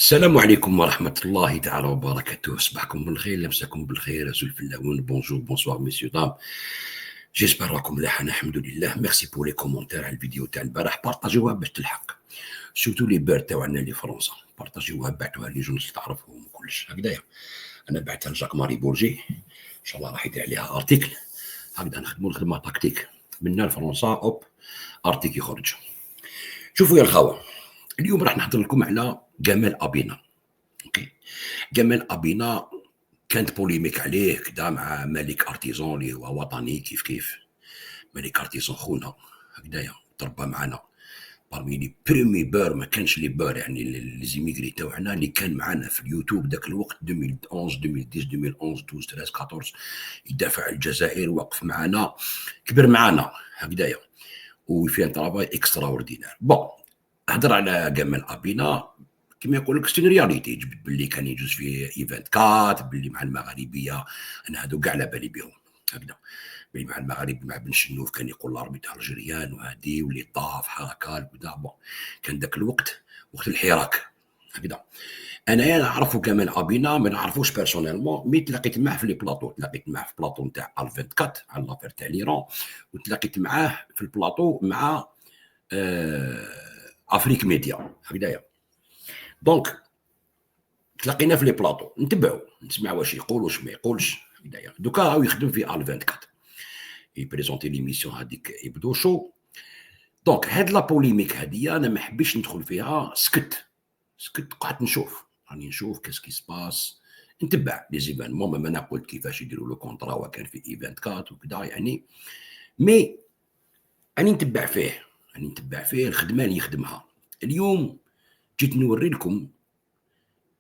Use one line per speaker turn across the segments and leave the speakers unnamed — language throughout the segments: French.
السلام عليكم ورحمة الله تعالى وبركاته. صباحكم بالخير، لمساكم بالخير، زول في اللون. بونجور، بونسوار ميسيو دام. جيسبر راكم مليح، انا الحمد لله. ميرسي بور لي كومونتير على الفيديو تاع البارح، بارطاجيوها باش تلحق، سورتو لي بير تاعنا اللي فرنسا، بارطاجيوها، بعتوها لي جونس تعرفهم وكلش هكذايا. انا بعتها لجاك ماري بورجي، ان شاء الله راح يدير عليها ارتيكل. هكذا نخدموا الخدمه تكتيك منا لفرنسا، اوب ارتيكل يخرج. شوفوا يا الخوه، اليوم راح نهضر لكم على جمال ابينا. اوكي، جمال ابينا كانت بوليميك عليه كدا مع ملك ارتيزون اللي هو وطني كيف كيف. ملك ارتيزون خونا هكذايا، تربى معنا بارمي لي بريمي بور، ما كانش لي بور يعني لي زيميغري تاعنا اللي كان معنا في اليوتيوب ذاك الوقت 2011 2010 2011 12 13 14، يدافع على الجزائر، وقف معنا، كبر معنا هكذايا، وفي ان ترافاي اكسترا اوردينير. بون، هضر على جمال ابينا كما يقول لك ستون رياليتي، جبت باللي كان يجوز في ايفنت كات، باللي مع المغاربيه انا هادو كاع على بالي بهم هكذا، باللي مع المغارب مع بن شنوف كان يقول لاربيت الجيريان وهادي واللي طاف حركه وكذا. بون، كان ذاك الوقت وقت الحراك هكذا. انا نعرفو كمال ابينا، ما نعرفوش بيرسونيلمون، مي تلاقيت معاه في لي بلاطو، تلاقيت معاه في بلاطو نتاع الفينت كات على لافير تاع ليران، وتلاقيت معاه في البلاطو مع افريك ميديا هكذايا. دونك تلاقينا في لي بلاطو، نتبعو نسمع واش يقول واش ما يقولش هكذايا. دوكا راهو يخدم في ال 24 يبريزونتي ليميسيون هذيك يبدو شو. دونك هاد لا بوليميك هادي انا ما حبيتش ندخل فيها، سكت قعدت نشوف، راني نشوف كاس باس، نتبع لي زيفينمون. ما نقول كيفاش يديروا لو كونطرا وكان في ايفنت كات وكذا يعني، مي راني نتبع فيه، راني نتبع فيه الخدمه اللي يخدمها. اليوم جيت نوري لكم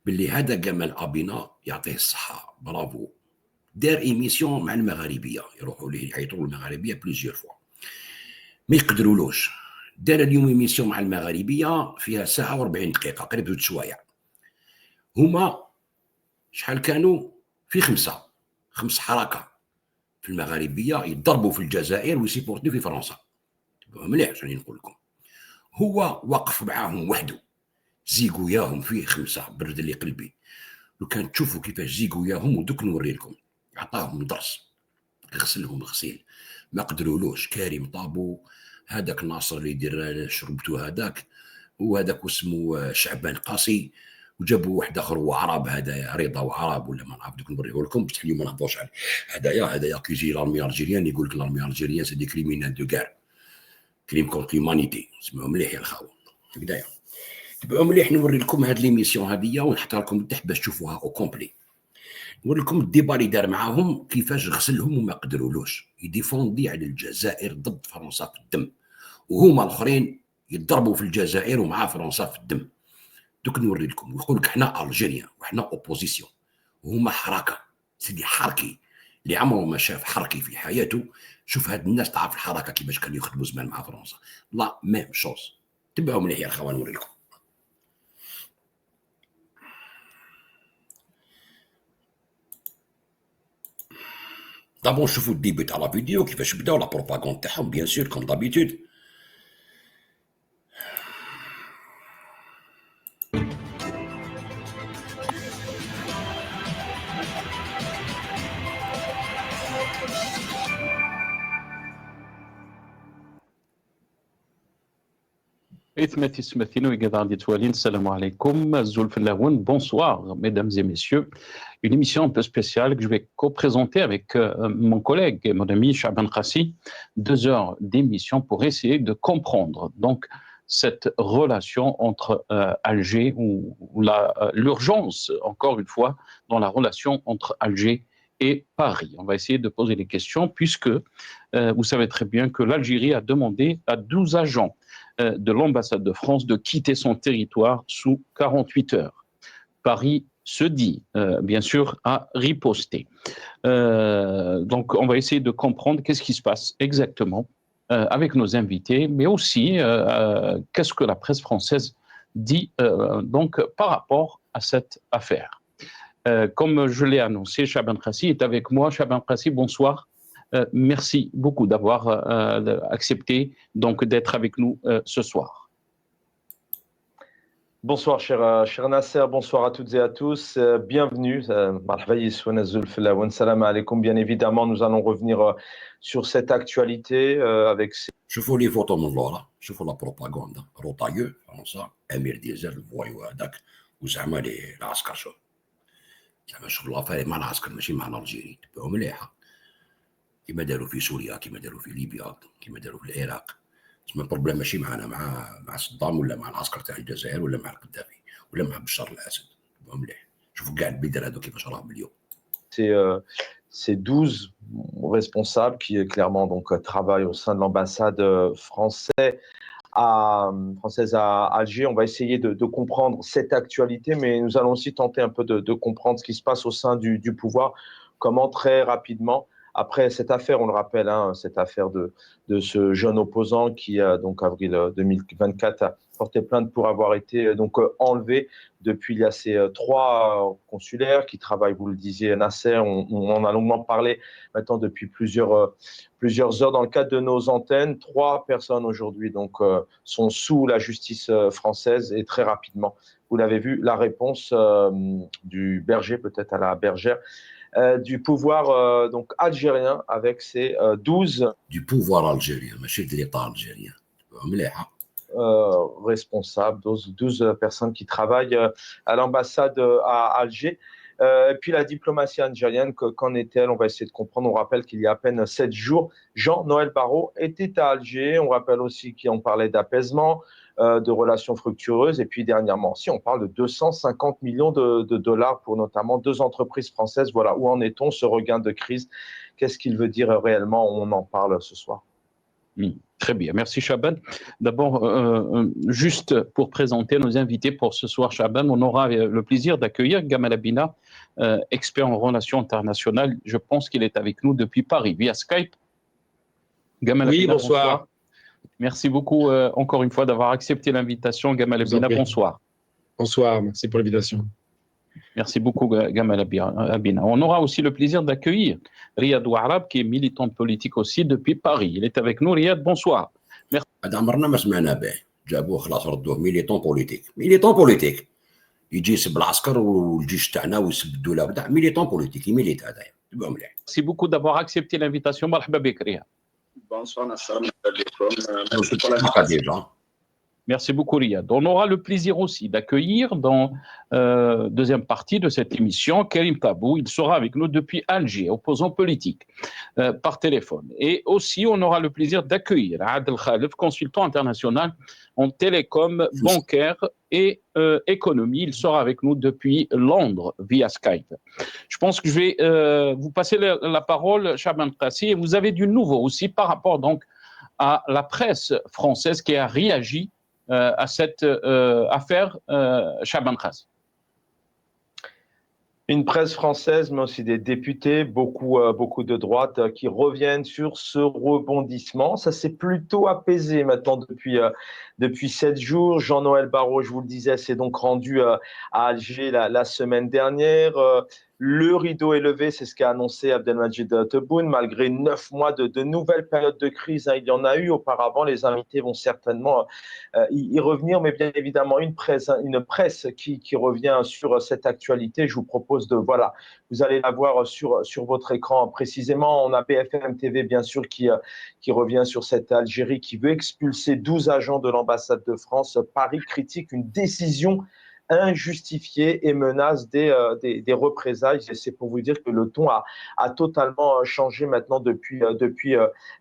باللي هذا جمال ابينا يعطيه الصحه، برافو، دار ايميسيون مع المغاربيه، يروحوا ليه يعيطوا المغاربيه بليزيور فوا، ما يقدرولوش. دار اليوم ايميسيون مع المغاربيه فيها ساعه و40 دقيقه، قريب زوج سوايع. هما شحال كانوا؟ في خمس حركه في المغاربيه يضربوا في الجزائر ويسيبورتيو في فرنسا. مليح شنو نقول لكم، هو واقف معاهم وحده، زيقوياهم فيه خمسه، برد لي قلبي. لو كان تشوفوا كيفاش زيقوياهم، ودوك نوري لكم، عطاهم درس، غسلهم غسيل، ما قدرولوش. كريم طابو، هذاك ناصر اللي يدير شربتو هذاك، وهذاك اسمه شعبان قاسي، وجابوا واحد اخر هو عرب، هذا رضا وعرب ولا ما نعرف، دوك نوريه لكم بصح اليوم ما نهضروش عليه. هذايا كي يجي لارمي الجيريان يقول لك لارمي الجيريان سي دي كريمينال دو غار، كريم كونت ليمانيتي، اسمعوا مليح يا الخاو هكذايا. تبعوا مليح، نوري لكم هاد ليميسيون هذيا ونحطها لكم تحت باش تشوفوها او كومبلي. نقول لكم الديبا اللي دار معاهم كيفاش غسلهم وما قدرولوش، يديفوندي على الجزائر ضد فرنسا في الدم، وهما الاخرين يضربوا في الجزائر ومع فرنسا في الدم. دوك نوري لكم، يقول لك احنا الجيريان وحنا اوبوزيسيون، وهما حركه، سيدي حركي اللي عمره ما شاف حركي في حياته. شوف هاد الناس تعرف الحركه كيفاش كانوا يخدموا زمان مع فرنسا، لا ميم شوز. تبعوا مليح يا اخوان، نوري لكم. دابور شوفوا الديبي تاع لا فيديو كيفاش بداو لا بروباغوند تاعهم، بيان سور كوم دابيتود.
Salam alaikum, bonsoir, mesdames et messieurs. Une émission un peu spéciale que je vais co-présenter avec mon collègue et mon ami Cha'ban Qassi. 2 heures d'émission pour essayer de comprendre donc cette relation entre Alger, ou l'urgence, encore une fois, dans la relation entre Alger et Paris. On va essayer de poser des questions puisque vous savez très bien que l'Algérie a demandé à 12 agents de l'ambassade de France de quitter son territoire sous 48 heures. Paris se dit, bien sûr, à riposter. Donc, on va essayer de comprendre qu'est-ce qui se passe exactement avec nos invités, mais aussi qu'est-ce que la presse française dit donc par rapport à cette affaire. Comme je l'ai annoncé, Cha'ban Qassi est avec moi. Cha'ban Qassi, bonsoir. Merci beaucoup d'avoir accepté donc d'être avec nous ce soir.
Bonsoir cher Nasser, bonsoir à toutes et à tous, bienvenue. Marhaba Yissouna Zul Filaoun, salam alaikum. Bien évidemment, nous allons revenir sur cette actualité avec ces...
شوفوا لي فوتو من لورا، شوفوا لا بروباغندا روطايو فرنسا، امير ديزل الفوايو هذاك، وزعما لي العسكر شوف زعما شغل لافير مع العسكر ماشي مع الجيري، تبعوا مليحه كيما داروا في سوريا، كيما داروا في ليبيا، كيما داروا في العراق. تسمى البروبليم ماشي معنا مع صدام ولا مع العسكر تاع الجزائر ولا مع القذافي ولا مع بشار الاسد، تبعوا مليح. شوفوا كاع البلدان هذو كيفاش راهم اليوم.
Ces 12 responsables qui clairement donc travaillent au sein de l'ambassade française à Alger. On va essayer de comprendre cette actualité, mais nous allons aussi tenter un peu de comprendre ce qui se passe au sein du pouvoir, comment très rapidement, après cette affaire, on le rappelle, hein, cette affaire de ce jeune opposant qui, donc avril 2024, a porté plainte pour avoir été donc enlevé. Depuis, il y a ces 3 consulaires qui travaillent, vous le disiez, Nasser, on en a longuement parlé maintenant depuis plusieurs heures dans le cadre de nos antennes. 3 personnes aujourd'hui donc sont sous la justice française et très rapidement, vous l'avez vu, la réponse du berger, peut-être à la bergère, du pouvoir donc algérien avec ses 12
du pouvoir algérien, ماشي de l'État algérien. مليحه.
Responsables, 12 personnes qui travaillent à l'ambassade à Alger. Et puis la diplomatie algérienne, qu'en est-elle? On va essayer de comprendre. On rappelle qu'il y a à peine 7 jours, Jean-Noël Barrot était à Alger. On rappelle aussi qu'on parlait d'apaisement, de relations fructueuses. Et puis dernièrement aussi, on parle de 250 millions de dollars pour notamment 2 entreprises françaises. Voilà, où en est-on, ce regain de crise? Qu'est-ce qu'il veut dire réellement? On en parle ce soir.
Très bien, merci Chaban. D'abord, juste pour présenter nos invités pour ce soir, Chaban, on aura le plaisir d'accueillir Gamal Abina, expert en relations internationales. Je pense qu'il est avec nous depuis Paris, via Skype.
Gamal Abina, bonsoir.
Merci beaucoup encore une fois d'avoir accepté l'invitation. Gamal Abina, bonsoir.
Bonsoir, merci pour l'invitation.
Merci beaucoup, Gamal Abina. On aura aussi le plaisir d'accueillir Riyad Ouarab, qui est militant politique aussi depuis Paris. Il est avec nous. Riyad, bonsoir.
Merci. هذا عمرنا ما سمعنا به، جابوه خلاص ردوه ميليتون بوليتيك، ميليتون بوليتيك. يجي يسب العسكر والجيش تاعنا ويسب الدوله وكذا، ميليتون بوليتيك، يميليت هذايا، تبعوا مليح.
Merci beaucoup d'avoir accepté l'invitation. مرحبا بك Riyad.
Bonsoir Nasser, merci pour l'invitation.
Merci beaucoup, Riyad. On aura le plaisir aussi d'accueillir dans deuxième partie de cette émission Karim Tabou. Il sera avec nous depuis Alger, opposant politique, par téléphone. Et aussi, on aura le plaisir d'accueillir Adel Khalef, consultant international en télécom, bancaire et économie. Il sera avec nous depuis Londres via Skype. Je pense que je vais vous passer la parole, Chaban Kassi, et vous avez du nouveau aussi par rapport donc à la presse française qui a réagi à cette affaire Chaban Kassi.
Une presse française, mais aussi des députés, beaucoup de droite qui reviennent sur ce rebondissement. Ça s'est plutôt apaisé maintenant depuis 7 jours. Jean-Noël Barrot, je vous le disais, s'est donc rendu à Alger la semaine dernière. Le rideau est levé, c'est ce qu'a annoncé Abdelmadjid Tebboune, malgré 9 mois de nouvelles périodes de crise. Il y en a eu auparavant, les invités vont certainement y revenir, mais bien évidemment une presse qui revient sur cette actualité. Je vous propose voilà, vous allez la voir sur votre écran précisément. On a BFM TV bien sûr qui revient sur cette Algérie qui veut expulser 12 agents de l'ambassade de France. Paris critique une décision injustifiée et menace des représailles. C'est pour vous dire que le ton a totalement changé maintenant depuis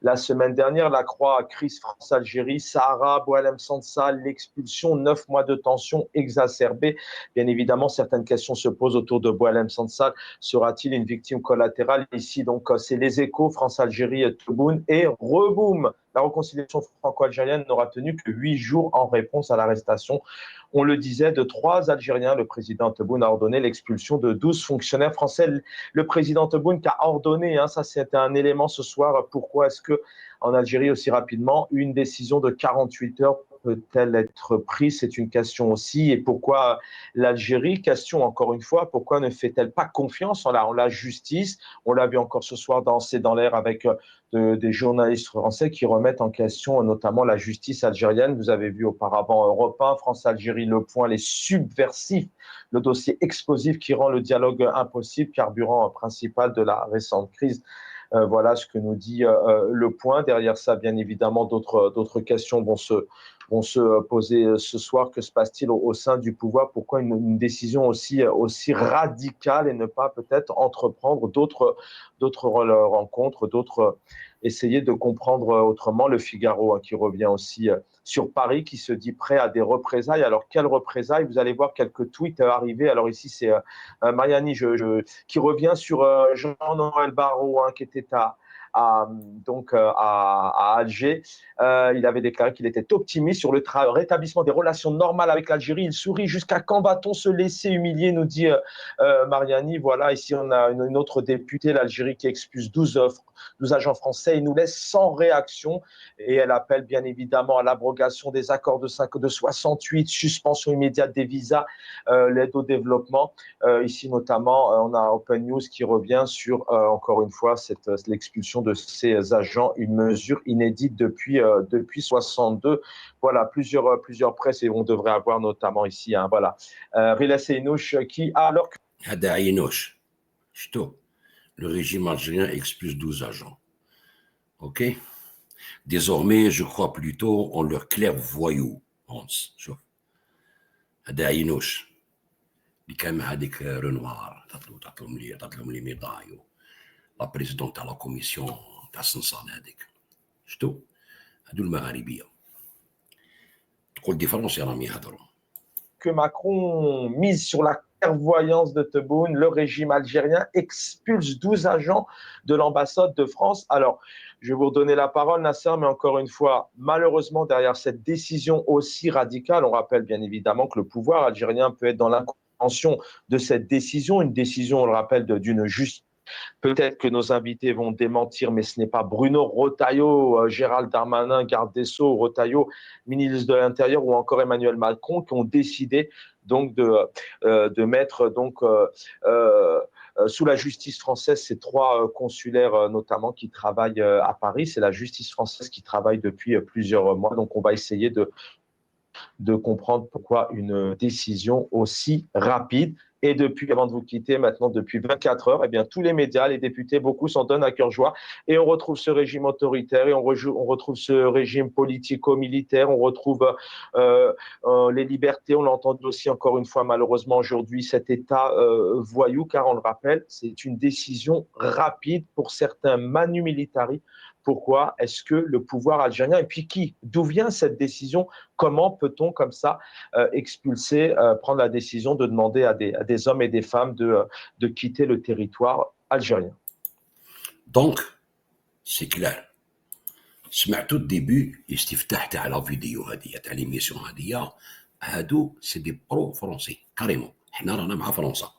la semaine dernière. La Croix, crise France-Algérie, Sahara, Boualem Sansa, l'expulsion, 9 mois de tension exacerbée. Bien évidemment, certaines questions se posent autour de Boualem Sansa. Sera-t-il une victime collatérale? Ici, donc, c'est les Échos, France-Algérie, Tebboune et reboum. La réconciliation franco-algérienne n'aura tenu que 8 jours en réponse à l'arrestation, on le disait, de 3 Algériens. Le président Tebboune a ordonné l'expulsion de 12 fonctionnaires français. Le président Tebboune qui a ordonné, ça c'était un élément ce soir, pourquoi est-ce qu'en Algérie aussi rapidement, une décision de 48 heures peut-elle être prise? C'est une question aussi. Et pourquoi l'Algérie? Question encore une fois, pourquoi ne fait-elle pas confiance en la justice? On l'a vu encore ce soir danser dans l'air avec des journalistes français qui remettent en question notamment la justice algérienne. Vous avez vu auparavant Europe 1, France-Algérie, Le Point, les subversifs, le dossier explosif qui rend le dialogue impossible, carburant principal de la récente crise. Voilà ce que nous dit Le Point. Derrière ça, bien évidemment, d'autres questions vont se poser ce soir. Que se passe-t-il au sein du pouvoir? Pourquoi une décision aussi radicale et ne pas peut-être entreprendre d'autres rencontres, essayer de comprendre autrement? Le Figaro qui revient aussi sur Paris, qui se dit prêt à des représailles. Alors, quelles représailles? Vous allez voir quelques tweets arriver. Alors ici, c'est Mariani qui revient sur Jean-Noël Barrot, qui était à Alger. Il avait déclaré qu'il était optimiste sur le rétablissement des relations normales avec l'Algérie. Il sourit. Jusqu'à quand va-t-on se laisser humilier, nous dit Mariani. Voilà, ici on a une autre députée, l'Algérie, qui expulse 12 agents français et nous laisse sans réaction. Et elle appelle bien évidemment à l'abrogation des accords de 68, suspension immédiate des visas, l'aide au développement. Ici notamment, on a Open News qui revient sur, encore une fois, l'expulsion de ces agents, une mesure inédite depuis 62. Voilà, plusieurs presses, et on devrait avoir notamment ici, voilà, Riles Einouch qui, alors que...
Le régime algérien expulse 12 agents. OK? Désormais, je crois plutôt en leur clairvoyant. شوف هذا عينوش اللي كان مع هذيك رونوار تعطلهم لي ميدايو لا بريزيدون تاع لا كوميسيون تاع السنصال هذيك شفتوا هذو المغاربيه تقول دي فرنسي راهم يهضروا.
Que Macron mise sur la clairvoyance de Tebboune, le régime algérien expulse 12 agents de l'ambassade de France. Alors, je vais vous redonner la parole, Nasser, mais encore une fois, malheureusement, derrière cette décision aussi radicale, on rappelle bien évidemment que le pouvoir algérien peut être dans l'incompréhension de cette décision, une décision, on le rappelle, d'une justice. Peut-être que nos invités vont démentir, mais ce n'est pas Bruno Retailleau, Gérald Darmanin, garde des Sceaux, Retailleau, ministre de l'Intérieur, ou encore Emmanuel Macron, qui ont décidé donc de mettre donc sous la justice française ces 3 consulaires notamment qui travaillent à Paris. C'est la justice française qui travaille depuis plusieurs mois. Donc on va essayer de comprendre pourquoi une décision aussi rapide. Et depuis, avant de vous quitter, maintenant depuis 24 heures, eh bien, tous les médias, les députés, beaucoup s'en donnent à cœur joie. Et on retrouve ce régime autoritaire, et on retrouve ce régime politico-militaire, on retrouve les libertés. On l'a entendu aussi encore une fois, malheureusement aujourd'hui, cet État voyou, car on le rappelle, c'est une décision rapide pour certains manu militari. Pourquoi est-ce que le pouvoir algérien, et puis d'où vient cette décision? Comment peut-on comme ça expulser, prendre la décision de demander à des hommes et des femmes de quitter le territoire algérien?
Donc, c'est clair. سمعتوا الديبي استفتاح تاع لا فيديو هذه تاع ليميسيون هذه هادو سي دي برو فرونسي كاريمون. حنا رانا مع فرنسا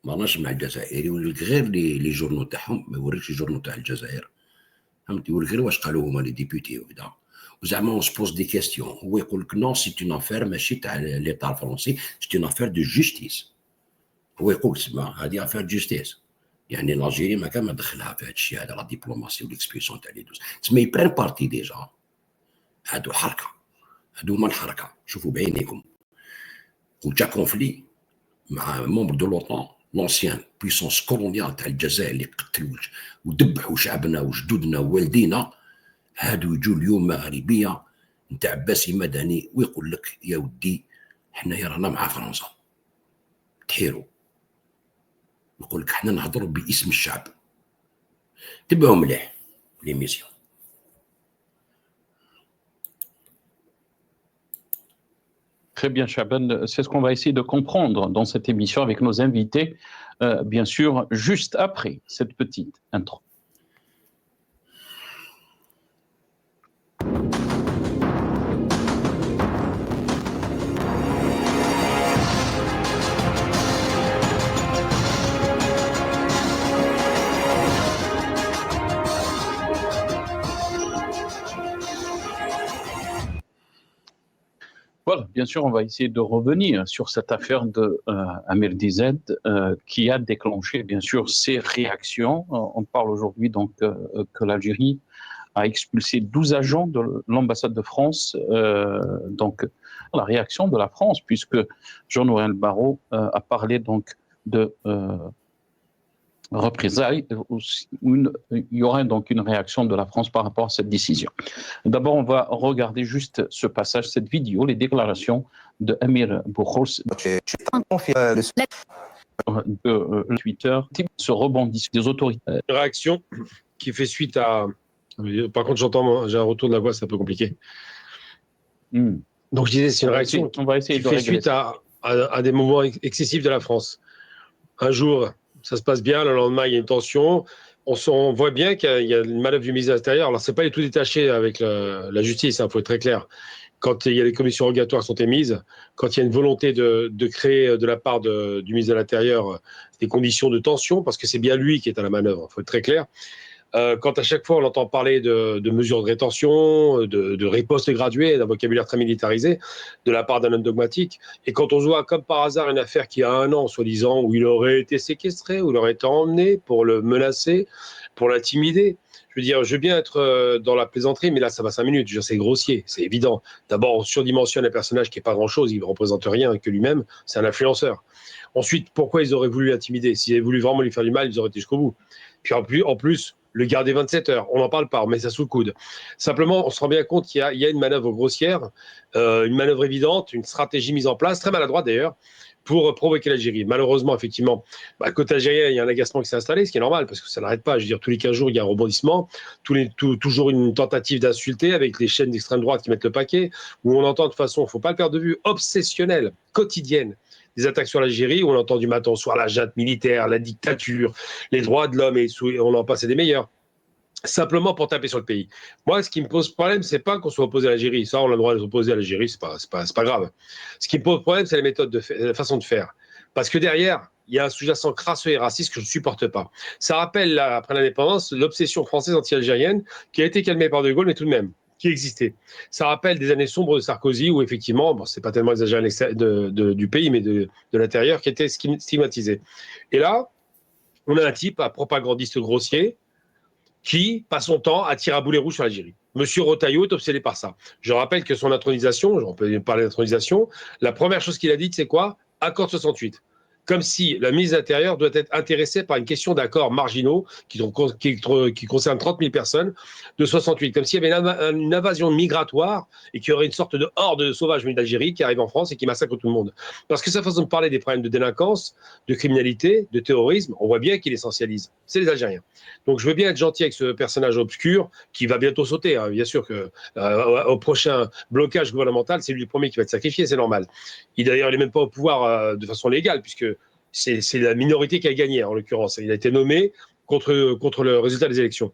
ما راناش مع الجزائر. يوريك غير لي جورنو تاعهم، ما يوريكش الجورنو تاع الجزائر. فهمت؟ يوريك غير واش قالوا هما لي ديبوتي وكذا. وزعما اون سبوز دي كيستيون، هو يقول لك نو سي اون افير ماشي تاع ليطا الفرنسي، سي اون افير دو جوستيس. هو يقول سما هذه افير جوستيس، يعني الجيري ما كان ما دخلها في هذا الشيء هذا، لا ديبلوماسي والاكسبيسيون تاع لي دوز. تسمى يبران بارتي ديجا. هادو حركه، هادو هما الحركه، شوفوا بعينيكم. وجا كونفلي مع مومبر دو لوطون، لونسيان بويسونس كولونيال تاع الجزائر اللي قتلوا وذبحوا شعبنا وجدودنا ووالدينا، هادو يجوا اليوم مغاربيه نتاع باسي مدني ويقول لك يا ودي حنايا رانا مع فرنسا. تحيروا يقول لك حنا نهضروا باسم الشعب. تبعوا مليح ليميسيون.
Très bien, Chaban. C'est ce qu'on va essayer de comprendre dans cette émission avec nos invités, bien sûr, juste après cette petite intro. bien sûr, on va essayer de revenir sur cette affaire de Amir Dized qui a déclenché, bien sûr, ses réactions. On parle aujourd'hui donc que l'Algérie a expulsé 12 agents de l'ambassade de France. Donc, la réaction de la France, puisque Jean-Noël Barrot a parlé donc de représailles, il y aurait donc une réaction de la France par rapport à cette décision. D'abord, on va regarder juste ce passage, cette vidéo, les déclarations de Amir Boukhous de Twitter, ce rebondissement des autorités.
Une réaction qui fait suite à... Par contre, j'entends, j'ai un retour de la voix, c'est un peu compliqué. Donc, je disais, c'est une réaction qui fait suite à des moments excessifs de la France. Un jour, ça se passe bien, le lendemain, il y a une tension. On voit bien qu'il y a une manœuvre du ministre de l'Intérieur. Alors, ce n'est pas du tout détaché avec la justice, il faut être très clair. Quand il y a des commissions rogatoires qui sont émises, quand il y a une volonté de créer de la part du ministre de l'Intérieur des conditions de tension, parce que c'est bien lui qui est à la manœuvre, il faut être très clair. Quand à chaque fois on entend parler de mesures de rétention, de riposte graduée, d'un vocabulaire très militarisé de la part d'un homme dogmatique, et quand on voit comme par hasard une affaire qui a 1 an, soi-disant, où il aurait été séquestré, où il aurait été emmené pour le menacer, pour l'intimider, je veux dire, je veux bien être dans la plaisanterie, mais là ça va 5 minutes, c'est grossier, c'est évident. D'abord, on surdimensionne un personnage qui n'est pas grand-chose, il ne représente rien que lui-même, c'est un influenceur. Ensuite, pourquoi ils auraient voulu l'intimider? S'ils avaient voulu vraiment lui faire du mal, ils auraient été jusqu'au bout. Puis en plus, le garder 27 heures, on n'en parle pas, on met ça sous le coude. Simplement, on se rend bien compte qu'il y a une manœuvre grossière, une manœuvre évidente, une stratégie mise en place, très maladroite d'ailleurs, pour provoquer l'Algérie. Malheureusement, effectivement, côté algérien, il y a un agacement qui s'est installé, ce qui est normal, parce que ça n'arrête pas. Je veux dire, tous les 15 jours, il y a un rebondissement, toujours une tentative d'insulter avec les chaînes d'extrême droite qui mettent le paquet, où on entend de façon, il ne faut pas le perdre de vue, obsessionnelle, quotidienne, des attaques sur l'Algérie, où on entend du matin au soir la junte militaire, la dictature, les droits de l'homme, et on en passe des meilleurs, simplement pour taper sur le pays. Moi, ce qui me pose problème, c'est pas qu'on soit opposé à l'Algérie. Ça, on a le droit de s'opposer à l'Algérie, c'est pas grave. Ce qui me pose problème, c'est la méthode la façon de faire. Parce que derrière, il y a un sous-jacent crasseux et raciste que je ne supporte pas. Ça rappelle, après l'indépendance, l'obsession française anti-algérienne qui a été calmée par De Gaulle, mais tout de même, qui existait. Ça rappelle des années sombres de Sarkozy où, effectivement, bon, c'est pas tellement exagéré du pays, mais de l'intérieur, qui était stigmatisé. Et là, on a un type, un propagandiste grossier, qui passe son temps à tirer à boulet rouge sur l'Algérie. Monsieur Retailleau est obsédé par ça. Je rappelle que son intronisation, on peut parler d'intronisation, la première chose qu'il a dite, c'est quoi? Accord 68. Comme si la ministre de l'Intérieur doit être intéressée par une question d'accords marginaux qui concernent 30 000 personnes de 68. Comme s'il y avait une invasion migratoire et qu'il y aurait une sorte de horde sauvage venue d'Algérie qui arrive en France et qui massacre tout le monde. Parce que sa façon de parler des problèmes de délinquance, de criminalité, de terrorisme, on voit bien qu'il essentialise. C'est les Algériens. Donc je veux bien être gentil avec ce personnage obscur qui va bientôt sauter. Hein. Bien sûr qu'au prochain blocage gouvernemental, c'est lui le premier qui va être sacrifié, c'est normal. D'ailleurs, il n'est même pas au pouvoir de façon légale, puisque c'est la minorité qui a gagné, en l'occurrence. Il a été nommé contre le résultat des élections.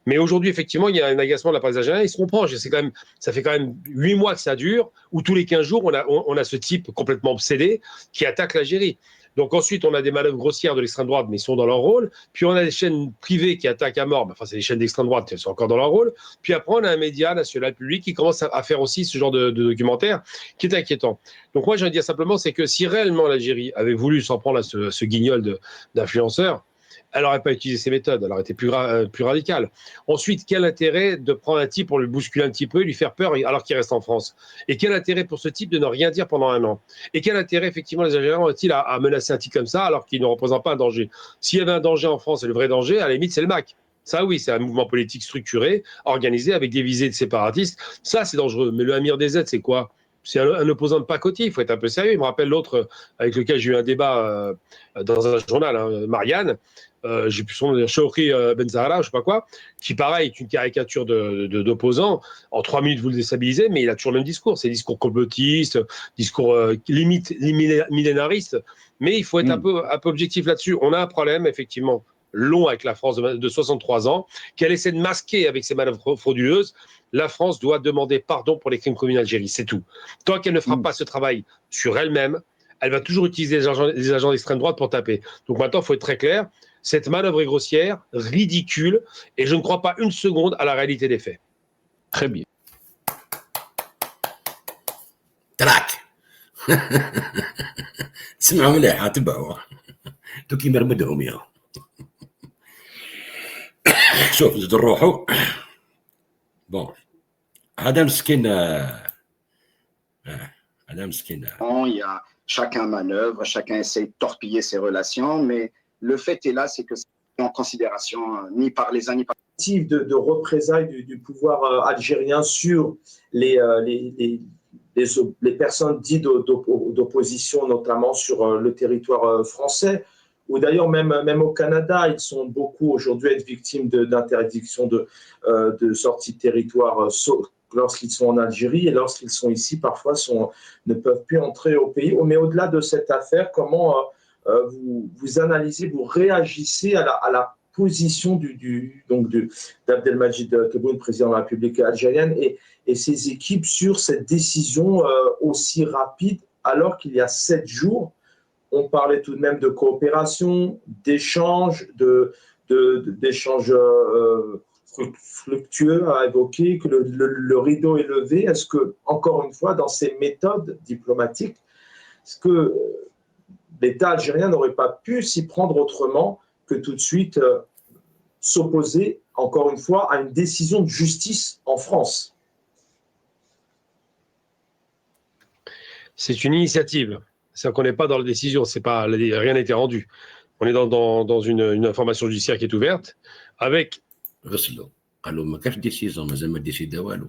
Mais aujourd'hui, effectivement, il y a un agacement de la part des Algériens. Ils se comprennent. Ça fait quand même 8 mois que ça dure, où tous les 15 jours, on a ce type complètement obsédé qui attaque l'Algérie. Donc ensuite, on a des manœuvres grossières de l'extrême droite, mais ils sont dans leur rôle. Puis on a des chaînes privées qui attaquent à mort. Enfin, c'est des chaînes d'extrême droite qui sont encore dans leur rôle. Puis après, on a un média national public qui commence à faire aussi ce genre de documentaire qui est inquiétant. Donc moi, je veux dire simplement, c'est que si réellement l'Algérie avait voulu s'en prendre à ce guignol d'influenceurs, elle n'aurait pas utilisé ces méthodes, elle aurait été plus radicale. Ensuite, quel intérêt de prendre un type pour le bousculer un petit peu, lui faire peur alors qu'il reste en France? Et quel intérêt pour ce type de ne rien dire pendant 1 an? Et quel intérêt, effectivement, les Algériens ont-ils à menacer un type comme ça alors qu'il ne représente pas un danger? S'il y avait un danger en France, et le vrai danger, à la limite, c'est le MAC. Ça, oui, c'est un mouvement politique structuré, organisé avec des visées de séparatistes. Ça, c'est dangereux. Mais le Amir Dized, c'est quoi? C'est un opposant de pacotille, il faut être un peu sérieux. Il me rappelle l'autre avec lequel j'ai eu un débat dans un journal, hein, Marianne, j'ai plus son nom, Chokri Ben Zahra, je sais pas quoi, qui pareil est une caricature d'opposant. En 3 minutes, vous le déstabilisez, mais il a toujours le même discours. C'est discours complotiste, discours limite millénariste. Mais il faut être un peu objectif là-dessus. On a un problème, effectivement, long avec la France de 63 ans, qu'elle essaie de masquer avec ses manœuvres frauduleuses. La France doit demander pardon pour les crimes commis en Algérie, c'est tout. Tant qu'elle ne fera pas ce travail sur elle-même, elle va toujours utiliser les agents d'extrême droite pour taper. Donc maintenant, il faut être très clair, cette manœuvre est grossière, ridicule, et je ne crois pas une seconde à la réalité des faits.
Très bien.
Trac. سمعوا مليح تبعوا دوك يمرمدهم يا شوف نزيدو نروحو بون هذا مسكين هذا مسكين
Il y a chacun manœuvre, chacun essaie de torpiller ses relations, mais le fait est là, c'est que c'est en considération ni par les uns ni par
de représailles du pouvoir algérien sur les personnes dites d'opposition, notamment sur le territoire français, ou d'ailleurs même au Canada, ils sont beaucoup aujourd'hui à être victimes d'interdiction de sortie de territoire lorsqu'ils sont en Algérie et lorsqu'ils sont ici, parfois ne peuvent plus entrer au pays. Mais au-delà de cette affaire, comment vous analysez, vous réagissez à la position d'Abdelmajid Tebboune, président de la République algérienne, et ses équipes sur cette décision aussi rapide, alors qu'il y a 7 jours, on parlait tout de même de coopération, d'échanges, d'échanges fluctueux à évoquer, que le rideau est levé. Est-ce que, encore une fois, dans ces méthodes diplomatiques, est-ce que l'État algérien n'aurait pas pu s'y prendre autrement que tout de suite s'opposer, encore une fois, à une décision de justice en France?
C'est une initiative. C'est-à-dire qu'on n'est pas dans la décision, rien n'a été rendu. On est dans une information judiciaire qui est ouverte, avec...
غسلوا قالوا ما كاش ديسيزون مازال ما ديسيدا والو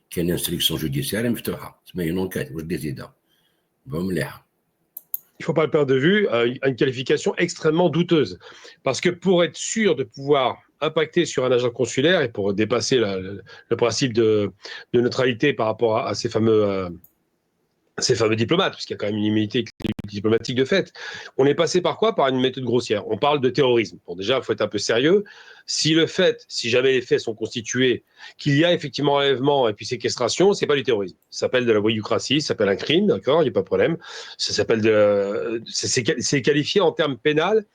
كاين انستركسيون جوديسيير مفتوحه تسمى اون انكيت واش ديسيدا مليحه.
Il ne faut pas le perdre de vue, une qualification extrêmement douteuse. Parce que pour être sûr de pouvoir impacter sur un agent consulaire et pour dépasser le principe de neutralité par rapport à ces fameux diplomates, puisqu'il y a quand même une immunité diplomatique de fait. On est passé par quoi? Par une méthode grossière. On parle de terrorisme. Bon, déjà, il faut être un peu sérieux. Si jamais les faits sont constitués, qu'il y a effectivement enlèvement et puis séquestration, c'est pas du terrorisme. Ça s'appelle de la voyoucratie, ça s'appelle un crime, d'accord, il n'y a pas de problème. C'est qualifié en termes pénals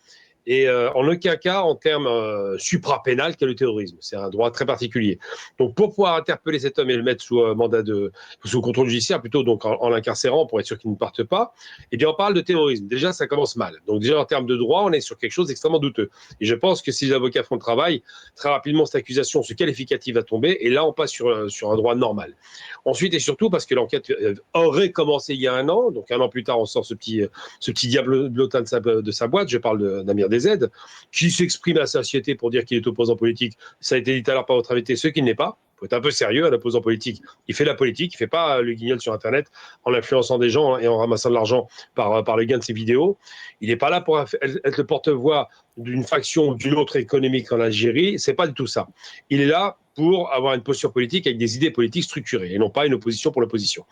et en aucun cas en termes suprapénal qu'est le terrorisme. C'est un droit très particulier. Donc pour pouvoir interpeller cet homme et le mettre sous contrôle judiciaire, plutôt donc en l'incarcérant pour être sûr qu'il ne parte pas, eh bien on parle de terrorisme. Déjà ça commence mal. Donc déjà en termes de droit, on est sur quelque chose d'extrêmement douteux. Et je pense que si les avocats font le travail, très rapidement cette accusation, ce qualificatif va tomber et là on passe sur un droit normal. Ensuite et surtout parce que l'enquête aurait commencé il y a 1 an, donc 1 an plus tard on sort ce petit diablotin de sa boîte, je parle d'Amir DZ, qui s'exprime à la société pour dire qu'il est opposant politique. Ça a été dit tout à l'heure par votre invité, ce qu'il n'est pas. Il faut être un peu sérieux, un opposant politique. Il fait la politique, il ne fait pas le guignol sur Internet en influençant des gens et en ramassant de l'argent par le gain de ses vidéos. Il n'est pas là pour être le porte-voix d'une faction ou d'une autre économique en Algérie. Ce n'est pas du tout ça. Il est là pour avoir une posture politique avec des idées politiques structurées et non pas une opposition pour l'opposition.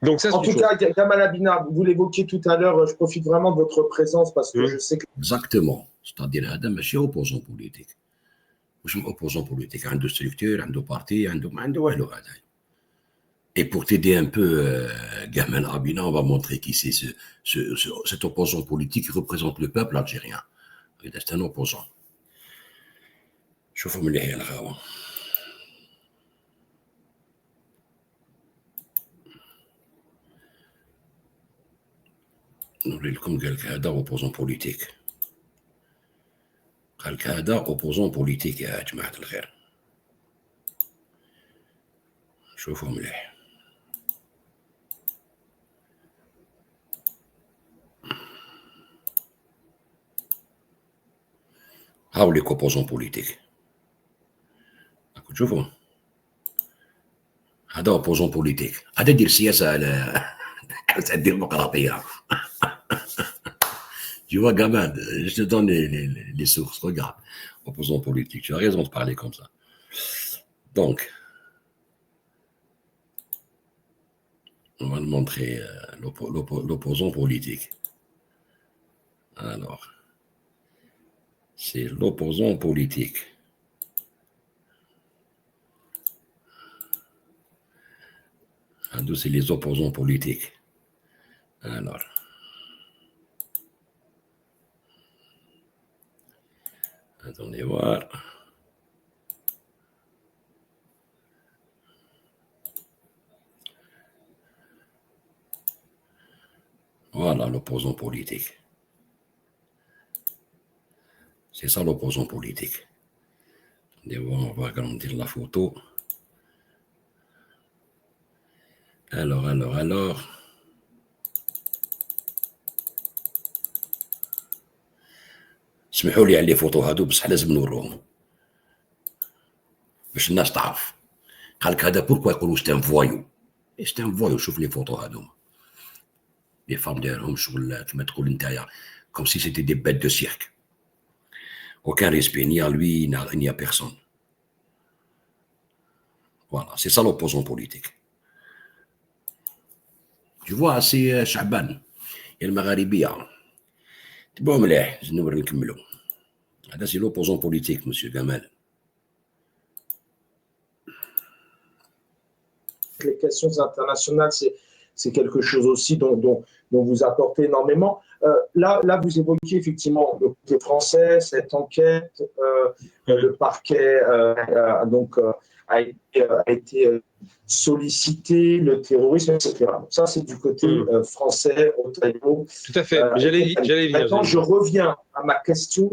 Donc ça,
en tout cas, Gamal Abina, vous l'évoquiez tout à l'heure, je profite vraiment de votre présence parce que je sais que...
Exactement. C'est-à-dire هذا ماشي opposant politique. مش opposant politique. عنده structure, عنده parti, ما عنده والو هذا. Et pour t'aider un peu, Gamal Abina, on va montrer qui c'est cet opposant politique qui représente le peuple algérien. C'est un opposant. شوفوا مليح يا الغاوة. نوري لكم قال لك هذا اوبوزون بوليتيك. قال لك هذا اوبوزون بوليتيك يا جماعة الخير. شوفوا مليح. هاو ليك اوبوزون بوليتيك. راكم تشوفوا. هذا اوبوزون بوليتيك. هذا يدير سياسة على الديمقراطية. Tu vois, gamin, je te donne les sources. Regarde, opposant politique. Tu as raison de parler comme ça. Donc, on va le montrer, l'opposant politique. Alors, c'est l'opposant politique. C'est les opposants politiques. Alors. Attendez voir. Voilà l'opposant politique. C'est ça l'opposant politique. On va agrandir la photo. Alors. اسمحوا لي على لي فوتو هادو بصح لازم نوروهم باش الناس تعرف. قال لك هذا بوركوا يقولوا سي ان فوايو. سي ان فوايو. شوف لي فوتو هادوما. لي فام دايرهم شغل كما تقول نتايا كوم سي سيتي دي بيت دو سيرك. Aucun respect, ni à lui, ni à personne. Voilà, c'est ça l'opposant politique. Tu vois, c'est Chaban. Il y a le Magharibia. تبعوا مليح نمر نكملوا. هذا c'est l'opposant politique, monsieur Gamal.
Les questions internationales, c'est quelque chose aussi dont vous apportez énormément. Là, vous évoquiez effectivement le côté français, cette enquête, le parquet a été sollicité, le terrorisme, etc. Donc ça, c'est du côté français, Otaïmo.
Tout à fait, j'allais y venir.
Maintenant, je reviens à ma question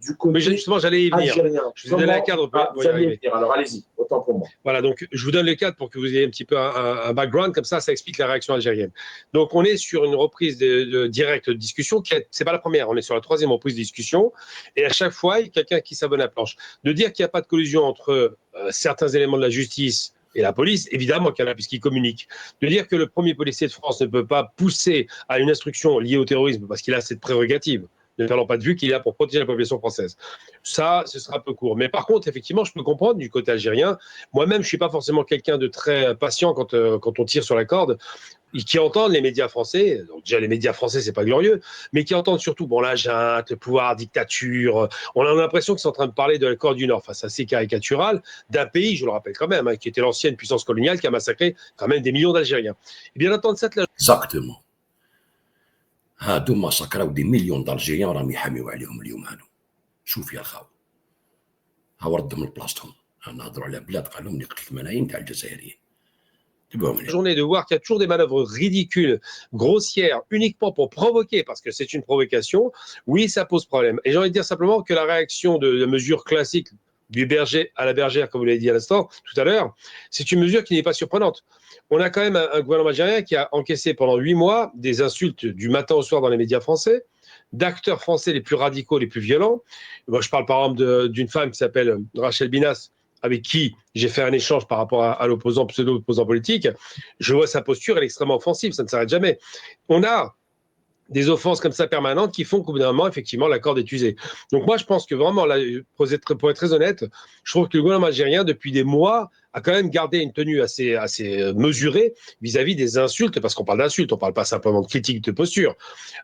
du côté
justement, j'allais y venir.
algérien.
Je vous donne le cadre.
Vous allez y venir, alors allez-y, autant pour moi.
Voilà, donc je vous donne le cadre pour que vous ayez un petit peu un background, comme ça explique la réaction algérienne. Donc on est sur une reprise directe de discussion, c'est pas la première, on est sur la troisième reprise de discussion, et à chaque fois, il y a quelqu'un qui s'abonne à la planche. De dire qu'il n'y a pas de collusion entre certains éléments de la justice et la police, évidemment qu'il y en a puisqu'ils communiquent. De dire que le premier policier de France ne peut pas pousser à une instruction liée au terrorisme parce qu'il a cette prérogative, ne perdons pas de vue qu'il est là pour protéger la population française. Ça, ce sera un peu court. Mais par contre, effectivement, je peux comprendre du côté algérien. Moi-même, je ne suis pas forcément quelqu'un de très patient quand on tire sur la corde, qui entendent les médias français. Donc déjà, les médias français, c'est pas glorieux, mais qui entendent surtout, bon, la junte, le pouvoir, dictature. On a l'impression qu'ils sont en train de parler de la Corée du Nord, face à assez caricatural, d'un pays, je le rappelle quand même, qui était l'ancienne puissance coloniale, qui a massacré quand même des millions d'Algériens. Et bien d'entendre ça,
Exactement. هادو مساكراو دي مليون دالجيريان راهم يحاميو عليهم اليوم هادو. شوف يا خاو. ها ردهم لبلاصتهم. نهضروا على بلاد قال لهم اللي قتلت ملايين تاع الجزائريين.
La journée de voir qu'il y a toujours des manœuvres ridicules, grossières, uniquement pour provoquer, parce que c'est une provocation, oui, ça pose problème. Et j'ai envie de dire simplement que la réaction de mesures classiques du berger à la bergère, comme vous l'avez dit à l'instant, tout à l'heure, c'est une mesure qui n'est pas surprenante. On a quand même un gouvernement algérien qui a encaissé pendant 8 mois des insultes du matin au soir dans les médias français, d'acteurs français les plus radicaux, les plus violents. Moi, je parle par exemple d'une femme qui s'appelle Rachel Binas, avec qui j'ai fait un échange par rapport à l'opposant, pseudo-opposant politique. Je vois sa posture, elle est extrêmement offensive, ça ne s'arrête jamais. On a des offenses comme ça permanentes qui font qu'au bout d'un moment, effectivement, la corde est usée. Donc moi, je pense que vraiment, là, pour être très honnête, je trouve que le gouvernement algérien, depuis des mois, a quand même gardé une tenue assez mesurée vis-à-vis des insultes, parce qu'on parle d'insultes, on ne parle pas simplement de critiques de posture.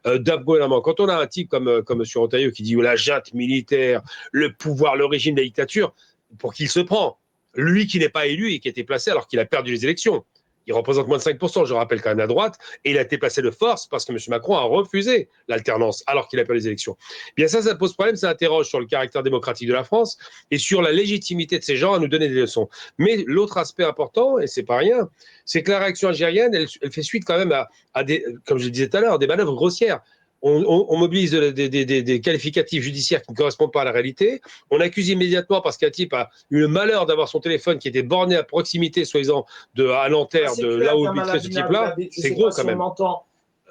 D'un gouvernement, quand on a un type comme M. Retailleau qui dit la junte militaire, le pouvoir, le régime de la dictature, pour qui il se prend? Lui qui n'est pas élu et qui a été placé alors qu'il a perdu les élections. Il représente moins de 5%, je rappelle, quand même à droite, et il a été placé de force parce que M. Macron a refusé l'alternance alors qu'il a perdu les élections. Bien ça pose problème, ça interroge sur le caractère démocratique de la France et sur la légitimité de ces gens à nous donner des leçons. Mais l'autre aspect important, et c'est pas rien, c'est que la réaction algérienne, elle fait suite quand même à des, comme je le disais tout à l'heure, des manœuvres grossières. On mobilise des qualificatifs judiciaires qui ne correspondent pas à la réalité. On accuse immédiatement parce qu'un type a eu le malheur d'avoir son téléphone qui était borné à proximité, soi-disant, à Nanterre, de là où habiterait ce type-là. C'est gros quand même.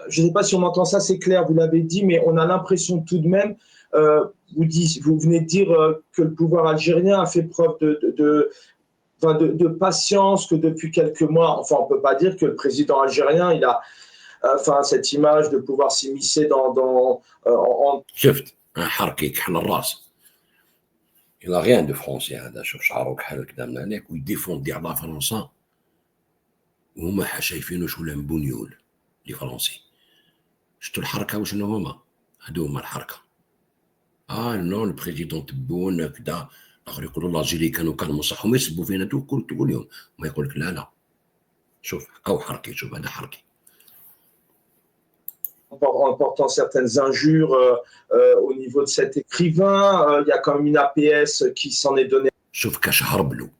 Je ne sais pas si on entend ça, c'est clair, vous l'avez dit, mais on a l'impression tout de même, vous venez de dire que le pouvoir algérien a fait preuve de patience, que depuis quelques mois, enfin on ne peut pas dire que le président algérien, il a cette image de pouvoir s'immiscer en...
شفت حركي كحل الراس. Il n'a rien de français هذا. شوف شعره كحل كذا من هناك ويديفوندي على فرنسا وهما شايفينه شغل بنيول لي فرنسي. شفتوا الحركه وشنو هما؟ هادو هما الحركه. نو البريزيدون تبون كذا، الاخر يقولوا الجيري كانوا مصحهم يسبوا فينا كل يوم، ما يقول لك لا شوف او حركي، شوف هذا حركي.
En portant certaines injures au niveau de cet écrivain. Il y a quand même une APS qui s'en est donné.
شوف كاش هرب له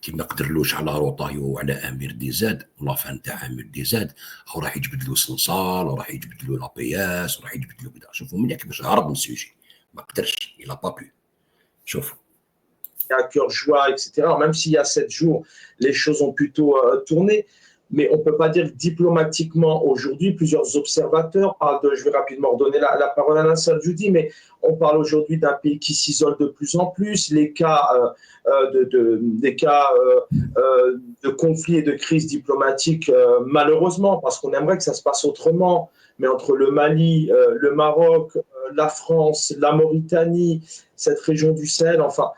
كي ما قدرلوش على روطايو وعلى امير دي زاد لافان تاع امير دي زاد او راح يجبد له سنصال وراح يجبد له لابياس وراح يجبد له كذا. شوفوا مليح كيفاش هرب من السوجي، ما قدرش الى با بو. شوفوا
à cœur joie, etc. Même s'il y a 7 jours, les choses ont plutôt tourné. Mais on ne peut pas dire que diplomatiquement aujourd'hui, plusieurs observateurs parlent de, je vais rapidement redonner la parole à Nasser Djoudi, mais on parle aujourd'hui d'un pays qui s'isole de plus en plus. Les cas, des cas de conflits et de crises diplomatiques, malheureusement, parce qu'on aimerait que ça se passe autrement, mais entre le Mali, le Maroc, la France, la Mauritanie, cette région du Sahel, enfin,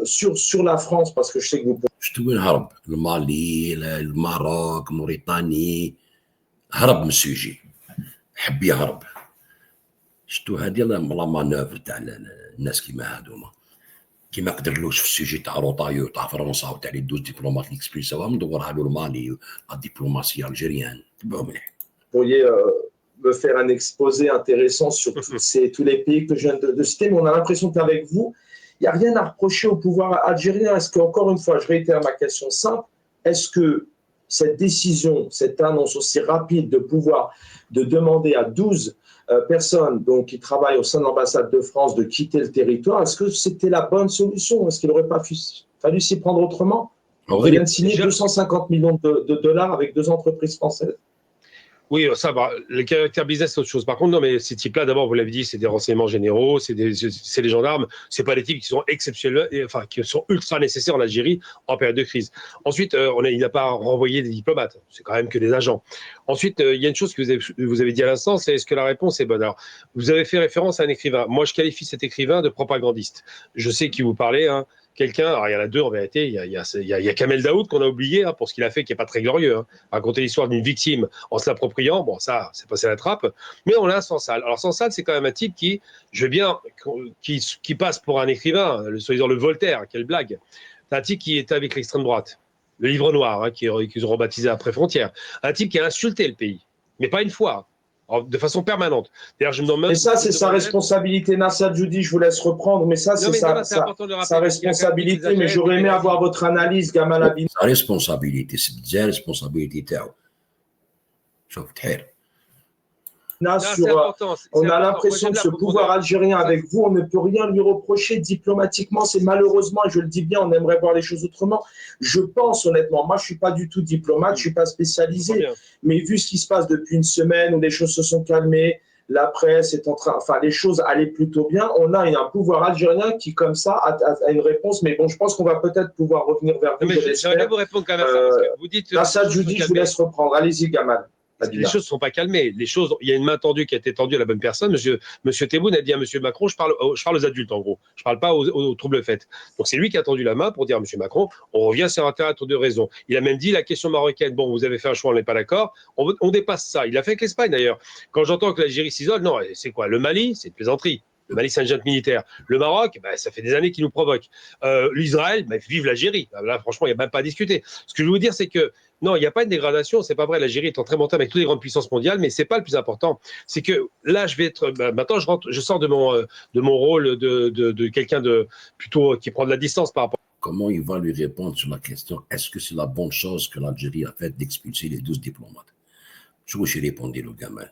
sur la France, parce que je sais que vous...
شتو وين هرب؟ المالي، الماروك، موريتاني، هرب من السوجي، حب يهرب. شتو هذه لا مانوفر تاع الناس كيما هذوما، كي ما قدرلوش في السوجي تاع روطايو تاع فرنسا وتاع لي 12 ديبلومات اللي اكسبريساوهم ندورها له المالي، لا ديبلوماسيه الجيريان. تبعوا مليح.
Vous pourriez me faire un exposé intéressant sur tous les pays que je viens de citer, mais on a l'impression qu'avec vous, il n'y a rien à reprocher au pouvoir algérien. Est-ce qu'encore une fois, je réitère ma question simple, est-ce que cette décision, cette annonce aussi rapide de demander à 12 personnes donc, qui travaillent au sein de l'ambassade de France de quitter le territoire, est-ce que c'était la bonne solution? Est-ce qu'il n'aurait pas fallu s'y prendre autrement? On vient de signer 250 millions de dollars avec 2 entreprises françaises.
Oui, ça, bah, le caractère business, c'est autre chose. Par contre, non, mais ces types-là, d'abord, vous l'avez dit, c'est des renseignements généraux, c'est des gendarmes, c'est pas des types qui sont exceptionnels, enfin, qui sont ultra nécessaires en Algérie en période de crise. Ensuite, il n'a pas renvoyé des diplomates, c'est quand même que des agents. Ensuite, il y a une chose que vous avez dit à l'instant, c'est est-ce que la réponse est bonne? Alors, vous avez fait référence à un écrivain. Moi, je qualifie cet écrivain de propagandiste. Je sais qui vous parlez, hein. Quelqu'un, alors il y en a 2 en vérité, il y a Kamel Daoud qu'on a oublié hein, pour ce qu'il a fait, qui n'est pas très glorieux, hein. Raconter l'histoire d'une victime en se l'appropriant, bon ça, c'est passé à la trappe, mais on a Sansal. Alors Sansal, c'est quand même un type qui, je veux bien, qui passe pour un écrivain, soi-disant le Voltaire, quelle blague. C'est un type qui était avec l'extrême droite, le livre noir, hein, qu'ils ont rebaptisé après Frontières. Un type qui a insulté le pays, mais pas une fois, de façon permanente. D'ailleurs, je me demande même.
Et ça, c'est sa responsabilité. Nasser Djoudi, je vous laisse reprendre, mais ça, c'est sa responsabilité. Mais j'aurais aimé avoir votre analyse, Gamal Abine.
Sa responsabilité, c'est la responsabilité. شوف تحير.
On a l'impression que ce pouvoir algérien avec vous, on ne peut rien lui reprocher diplomatiquement. C'est malheureusement, je le dis bien, on aimerait voir les choses autrement. Je pense honnêtement, moi je ne suis pas du tout diplomate, je ne suis pas spécialisé, mais vu ce qui se passe depuis une semaine où les choses se sont calmées, la presse est en train, enfin les choses allaient plutôt bien, on a un pouvoir algérien qui comme ça a une réponse, mais bon, je pense qu'on va peut-être pouvoir revenir vers vous.
J'aimerais vous répondre quand même à ça, parce que vous dites...
Ça, je vous laisse reprendre. Allez-y, Gamal.
Les choses ne sont pas calmées. Les choses, il y a une main tendue qui a été tendue à la bonne personne. Monsieur Tebboune a dit à Monsieur Macron, je parle aux adultes en gros. Je ne parle pas aux troubles faits. Donc c'est lui qui a tendu la main pour dire à Monsieur Macron, on revient sur un théâtre de raison. Il a même dit la question marocaine, bon, vous avez fait un choix, on n'est pas d'accord. On dépasse ça. Il a fait avec l'Espagne d'ailleurs. Quand j'entends que l'Algérie s'isole, non, c'est quoi? Le Mali, c'est une plaisanterie. Le Mali, c'est un junte militaire. Le Maroc, ça fait des années qu'il nous provoque. L'Israël, vive l'Algérie. Là, franchement, il n'y a même pas à discuter. Ce que je veux vous dire, c'est que non, il n'y a pas une dégradation. C'est pas vrai. L'Algérie est en très bon terme avec toutes les grandes puissances mondiales, mais c'est pas le plus important. C'est que là, je vais être. Maintenant, je sors de mon rôle de quelqu'un de plutôt qui prend de la distance par rapport.
Comment il va lui répondre sur la question est-ce que c'est la bonne chose que l'Algérie a fait d'expulser les 12 diplomates? Je vous ai répondu, le gamin.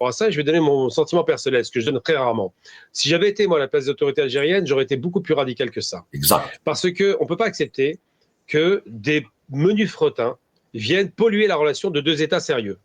À ça, je vais donner mon sentiment personnel, ce que je donne très rarement. Si j'avais été, moi, à la place des autorités algériennes, j'aurais été beaucoup plus radical que ça.
Exact.
Parce qu'on ne peut pas accepter que des menus frettins viennent polluer la relation de 2 États sérieux.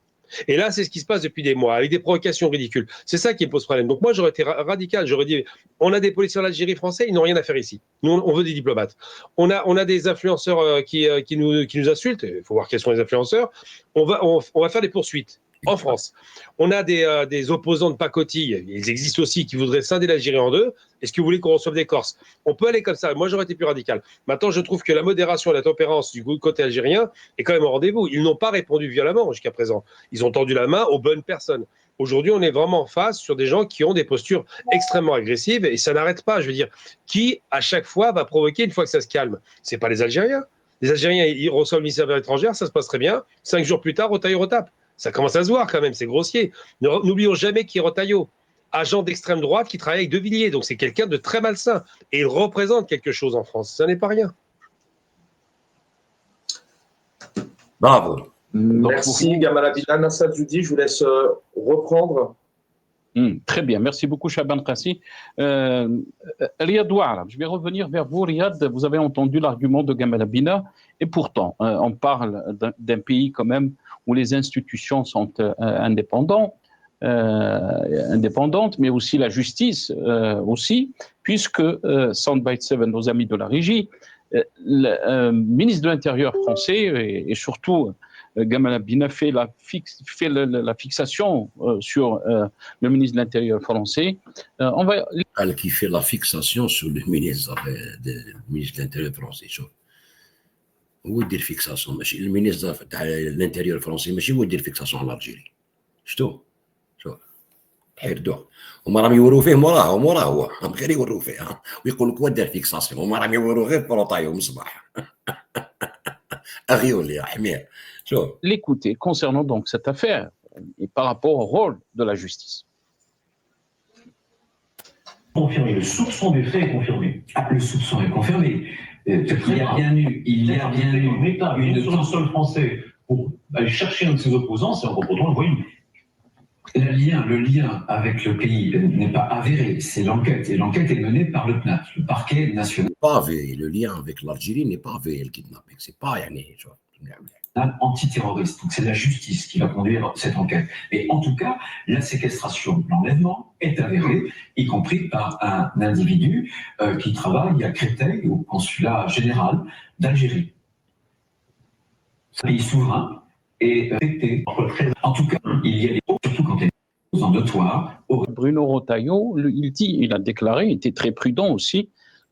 Et là, c'est ce qui se passe depuis des mois, avec des provocations ridicules. C'est ça qui me pose problème. Donc moi, j'aurais été radical. J'aurais dit, on a des policiers en Algérie français, ils n'ont rien à faire ici. Nous, on veut des diplomates. On a des influenceurs qui nous insultent. Il faut voir quels sont les influenceurs. On va faire des poursuites. En France, on a des opposants de pacotille, ils existent aussi, qui voudraient scinder l'Algérie en 2. Est-ce que vous voulez qu'on reçoive des Corses? On peut aller comme ça. Moi, j'aurais été plus radical. Maintenant, je trouve que la modération et la tempérance du côté algérien est quand même au rendez-vous. Ils n'ont pas répondu violemment jusqu'à présent. Ils ont tendu la main aux bonnes personnes. Aujourd'hui, on est vraiment en face sur des gens qui ont des postures extrêmement agressives et ça n'arrête pas. Je veux dire, qui, à chaque fois, va provoquer une fois que ça se calme? C'est pas les Algériens. Les Algériens, ils reçoivent le ministère des Affaires étrangères, ça se passe très bien. 5 jours plus tard, Rotaillot retape. Ça commence à se voir quand même, c'est grossier. N'oublions jamais qui est Rotaillot, agent d'extrême droite qui travaille avec De Villiers. Donc c'est quelqu'un de très malsain. Et il représente quelque chose en France. Ça n'est pas rien.
Bravo.
Merci, Gamal Abina. Nassad Zoudi, je vous laisse reprendre.
Très bien, merci beaucoup Chaban Kassi. Riyad Ouarab, je vais revenir vers vous. Riyad, vous avez entendu l'argument de Gamal Abina, et pourtant, on parle d'un pays quand même où les institutions sont indépendantes, mais aussi la justice aussi, puisque Soundbite 7, nos amis de la régie, le ministre de l'Intérieur français et surtout Gamal Abina fait la fixation sur le ministre de l'Intérieur français.
Qui fait la fixation sur le ministre de l'Intérieur français. Où est la fixation? Le ministre de l'Intérieur français, mais où est la fixation en Algérie? شفتوا؟ شوف حيردوه هما راهم يوروا فيه موراه هو راهم غير يوروا فيه ويقول لك ودار فيكساسيون هما راهم يوروا غير بروطايو مصباح اغيول يا حمير شوف.
L'écouter concernant donc cette affaire et par rapport au rôle de la justice.
Confirmé, le soupçon des faits est confirmé. Ah, le soupçon est confirmé. Il y a bien eu une sur le sol français pour aller chercher un de ses opposants, c'est en reproduisant le voyou. Le lien avec le pays n'est pas avéré, c'est l'enquête. Et l'enquête est menée par le PNAT, le parquet national.
Pas avéré, le lien avec l'Algérie n'est pas avéré, le kidnapping. C'est pas
antiterroriste. Donc c'est la justice qui va conduire cette enquête. Et en tout cas, la séquestration, l'enlèvement est avéré, y compris par un individu qui travaille à Créteil, au consulat général d'Algérie. C'est un pays souverain et affecté. En tout cas, il y a des surtout quand il est en notoire.
Bruno Retailleau, il a déclaré, il était très prudent aussi.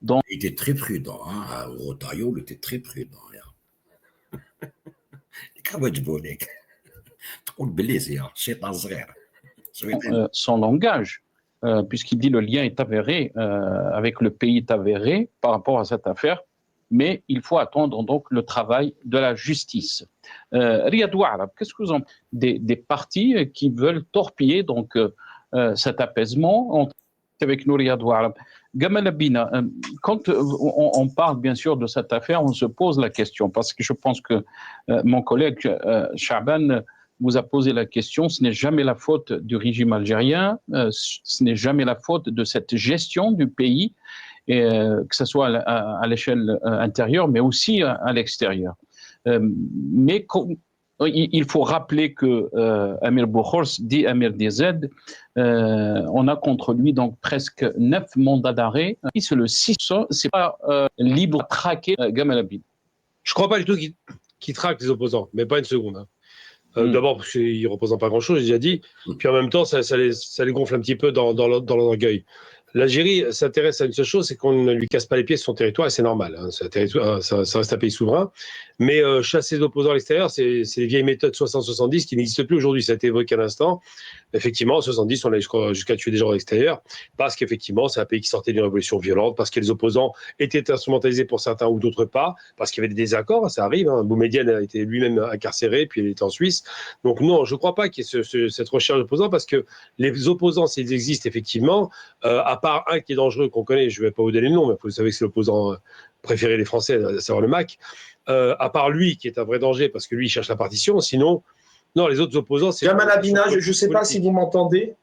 Il était très prudent, hein. Retailleau, il était très prudent.
Son langage, puisqu'il dit le lien est avéré, avec le pays est avéré par rapport à cette affaire, mais il faut attendre donc le travail de la justice. Riyad Ouarab, qu'est-ce que vous en pensez des partis qui veulent torpiller donc cet apaisement avec nous, Riyad Ouarab? Gamal Abina, quand on parle bien sûr de cette affaire, on se pose la question, parce que je pense que mon collègue Chaban vous a posé la question, ce n'est jamais la faute du régime algérien, ce n'est jamais la faute de cette gestion du pays, et, que ce soit à l'échelle intérieure, mais aussi à l'extérieur. Mais il faut rappeler que Amir Boukhors, dit Amir DZ, on a contre lui donc presque 9 mandats d'arrêt. C'est le 6, c'est pas libre de traquer Gamal Abina.
Je ne crois pas du tout qu'il traque les opposants, mais pas une seconde. Hein. D'abord parce qu'ils ne représentent pas grand-chose, j'ai déjà dit. Puis en même temps, ça les gonfle un petit peu dans l'orgueil. L'Algérie s'intéresse à une seule chose, c'est qu'on ne lui casse pas les pieds sur son territoire, et c'est normal. Hein, ça reste un pays souverain. Mais chasser les opposants à l'extérieur, c'est les vieilles méthodes 60-70 qui n'existent plus aujourd'hui. Ça a été évoqué à l'instant. Effectivement, en 70, on allait jusqu'à tuer des gens à l'extérieur, parce qu'effectivement, c'est un pays qui sortait d'une révolution violente, parce que les opposants étaient instrumentalisés pour certains ou d'autres pas, parce qu'il y avait des désaccords, ça arrive. Hein. Boumedienne a été lui-même incarcéré, puis il était en Suisse. Donc non, je ne crois pas qu'il y ait cette recherche d'opposants, parce que les opposants, s'ils existent effectivement, à part un qui est dangereux, qu'on connaît, je ne vais pas vous donner le nom, mais vous savez que c'est l'opposant préféré des Français, à savoir le MAC, à part lui, qui est un vrai danger, parce que lui, il cherche la partition, sinon, non, les autres opposants, c'est...
Gamal Abina, je ne sais pas si vous m'entendez.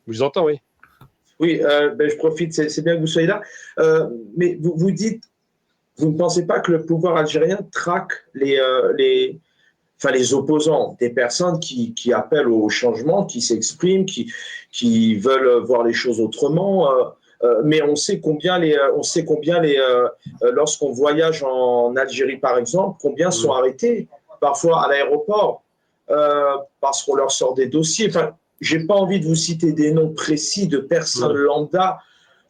Je vous entends, oui.
Oui, je profite, c'est bien que vous soyez là. Mais vous dites, vous ne pensez pas que le pouvoir algérien traque les opposants, des personnes qui appellent au changement, qui s'expriment, qui veulent voir les choses autrement. Mais on sait combien lorsqu'on voyage en Algérie, par exemple, combien sont arrêtés, parfois à l'aéroport, parce qu'on leur sort des dossiers. Enfin, je n'ai pas envie de vous citer des noms précis de personnes lambda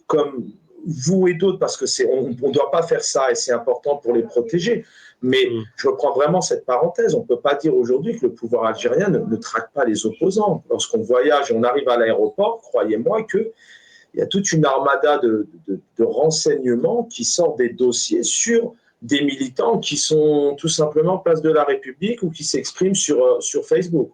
comme vous et d'autres, parce qu'on ne doit pas faire ça et c'est important pour les protéger. Mais je reprends vraiment cette parenthèse. On ne peut pas dire aujourd'hui que le pouvoir algérien ne traque pas les opposants. Lorsqu'on voyage et on arrive à l'aéroport, croyez-moi qu'il y a toute une armada de renseignements qui sortent des dossiers sur des militants qui sont tout simplement place de la République ou qui s'expriment sur Facebook.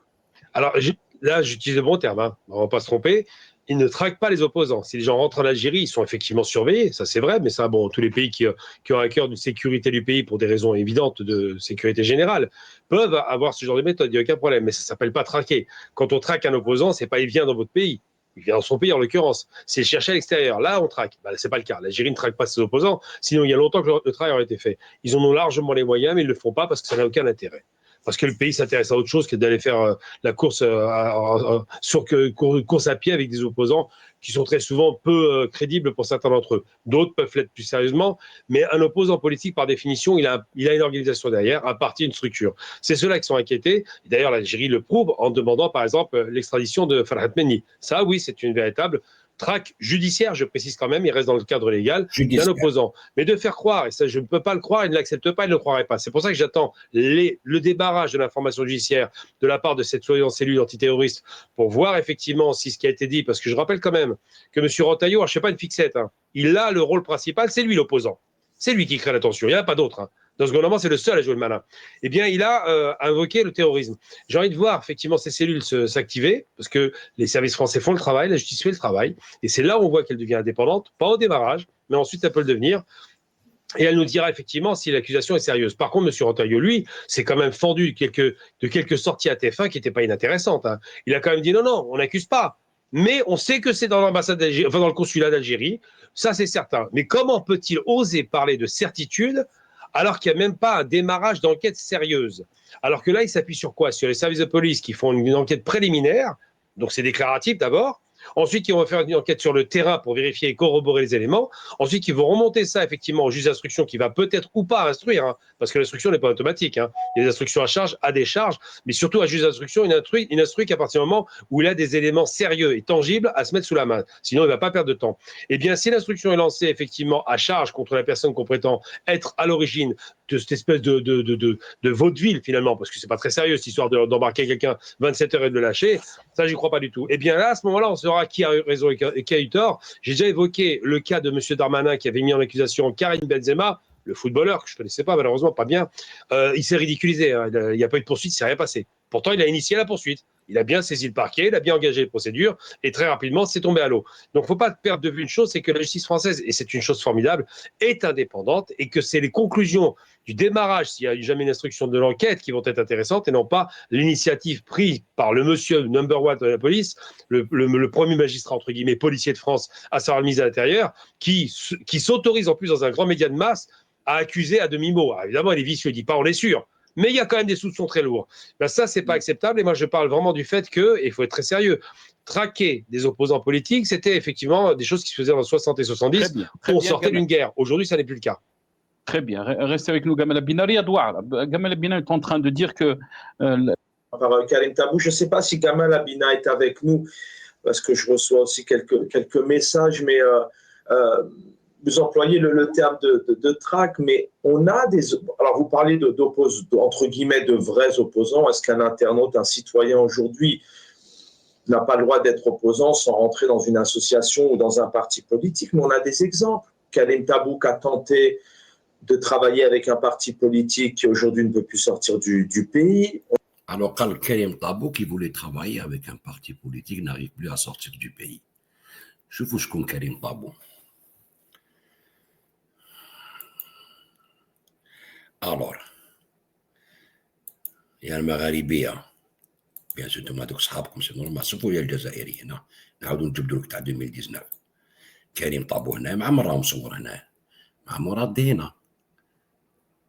Alors là, j'utilise le bon terme, hein. On ne va pas se tromper. ils ne traquent pas les opposants. Si les gens rentrent en Algérie, ils sont effectivement surveillés, ça c'est vrai, mais ça, bon, tous les pays qui ont à cœur d'une sécurité du pays pour des raisons évidentes de sécurité générale peuvent avoir ce genre de méthode, il n'y a aucun problème, mais ça ne s'appelle pas traquer. Quand on traque un opposant, c'est pas il vient dans votre pays, il vient dans son pays en l'occurrence, c'est chercher à l'extérieur. Là, on traque. Ben, ce n'est pas le cas. L'Algérie ne traque pas ses opposants, sinon il y a longtemps que le travail aurait été fait. Ils en ont largement les moyens, mais ils ne le font pas parce que ça n'a aucun intérêt. Parce que le pays s'intéresse à autre chose que d'aller faire la course, course à pied avec des opposants qui sont très souvent peu crédibles pour certains d'entre eux. D'autres peuvent l'être plus sérieusement, mais un opposant politique, par définition, il a une organisation derrière, un parti, une structure. C'est ceux-là qui sont inquiétés. D'ailleurs, l'Algérie le prouve en demandant, par exemple, l'extradition de Farhat Meni. Ça, oui, c'est une véritable traque judiciaire, je précise quand même, il reste dans le cadre légal d'un opposant. Mais de faire croire, et ça je ne peux pas le croire, il ne l'accepte pas, il ne le croirait pas. C'est pour ça que j'attends le débarrage de l'information judiciaire de la part de cette soi-disant cellule antiterroriste pour voir effectivement si ce qui a été dit, parce que je rappelle quand même que M. Retailleau, je ne sais pas une fixette, hein, il a le rôle principal, c'est lui l'opposant. C'est lui qui crée la tension, il n'y en a pas d'autre. Hein. Dans ce gouvernement, c'est le seul à jouer le malin. Eh bien, il a invoqué le terrorisme. J'ai envie de voir effectivement ces cellules s'activer, parce que les services français font le travail, la justice fait le travail, et c'est là où on voit qu'elle devient indépendante, pas au démarrage, mais ensuite elle peut le devenir. Et elle nous dira effectivement si l'accusation est sérieuse. Par contre, M. Retailleau, lui, c'est quand même fendu de quelques sorties à TF1 qui n'étaient pas inintéressantes. Hein. Il a quand même dit non, on n'accuse pas. Mais on sait que c'est dans l'ambassade d'Algérie, enfin dans le consulat d'Algérie, ça c'est certain. Mais comment peut-il oser parler de certitude alors qu'il n'y a même pas un démarrage d'enquête sérieuse? Alors que là, il s'appuie sur quoi? Sur les services de police qui font une enquête préliminaire, donc c'est déclaratif d'abord. Ensuite, ils vont faire une enquête sur le terrain pour vérifier et corroborer les éléments. Ensuite, ils vont remonter ça effectivement au juge d'instruction qui va peut-être ou pas instruire, hein, parce que l'instruction n'est pas automatique. Hein. Il y a des instructions à charge, à décharge, mais surtout à juge d'instruction, il instruit qu'à partir du moment où il a des éléments sérieux et tangibles à se mettre sous la main. Sinon, il ne va pas perdre de temps. Eh bien, si l'instruction est lancée effectivement à charge contre la personne qu'on prétend être à l'origine de cette espèce de vaudeville finalement, parce que c'est pas très sérieux cette histoire d'embarquer quelqu'un 27 heures et de le lâcher, ça j'y crois pas du tout. Eh bien là, à ce moment-là, on saura qui a eu raison et qui a eu tort. J'ai déjà évoqué le cas de M. Darmanin qui avait mis en accusation Karim Benzema, le footballeur que je ne connaissais pas, malheureusement pas bien. Il s'est ridiculisé, hein. Il n'y a pas eu de poursuite, il ne s'est rien passé. Pourtant, il a initié la poursuite. Il a bien saisi le parquet, il a bien engagé les procédures, et très rapidement, c'est tombé à l'eau. Donc, il ne faut pas perdre de vue une chose, c'est que la justice française, et c'est une chose formidable, est indépendante, et que c'est les conclusions du démarrage, s'il n'y a jamais une instruction de l'enquête, qui vont être intéressantes, et non pas l'initiative prise par le monsieur number one de la police, le premier magistrat, entre guillemets, policier de France, à savoir le ministre de l'Intérieur, qui s'autorise en plus dans un grand média de masse à accuser à demi-mot. Alors, évidemment, il est vicieux, il ne dit pas, on est sûr. Mais il y a quand même des soupçons très lourds. Ben ça, c'est pas acceptable. Et moi, je parle vraiment du fait que, et il faut être très sérieux, traquer des opposants politiques, c'était effectivement des choses qui se faisaient dans 60 et 70. On sortait d'une guerre. Aujourd'hui, ça n'est plus le cas.
Très bien. Restez avec nous, Gamal Abina. Gamal Abina est en train de dire que...
Par Karim Tabou, je ne sais pas si Gamal Abina est avec nous, parce que je reçois aussi quelques messages, mais... vous employez le terme de traque, mais on a des... Alors, vous parlez entre guillemets de vrais opposants. Est-ce qu'un internaute, un citoyen aujourd'hui n'a pas le droit d'être opposant sans rentrer dans une association ou dans un parti politique? Mais on a des exemples. Karim Tabouk a tenté de travailler avec un parti politique qui aujourd'hui ne peut plus sortir du pays.
Alors, quand Karim Tabouk qui voulait travailler avec un parti politique n'arrive plus à sortir du pays. Je vous connais Karim Tabouk. Alors, يا المغاربيه بيان سور انتم هذوك صحابكم سي نورمال شوفوا يا الجزائريين نعاودوا نجبدوا لك تاع 2019 كريم طابو هنا مع من راه مصور هنا مع مراد دينا.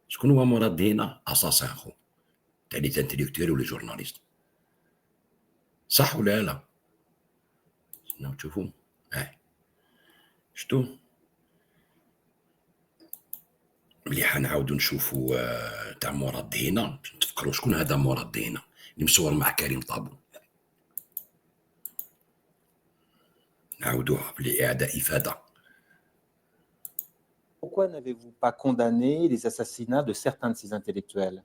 شكون هو مراد دينا؟ اساسان خو تاع لي انتليكتوال ولا جورناليست، صح ولا لا؟ تشوفوا شتو مليح نعاودوا نشوفوا تاع مراد دهينه، تفكروا شكون هذا مراد دهينه اللي مصور مع كريم طابو. نعاودوها بالإعادة إفادة.
Pourquoi n'avez-vous pas condamné les assassinats de certains de ces intellectuels?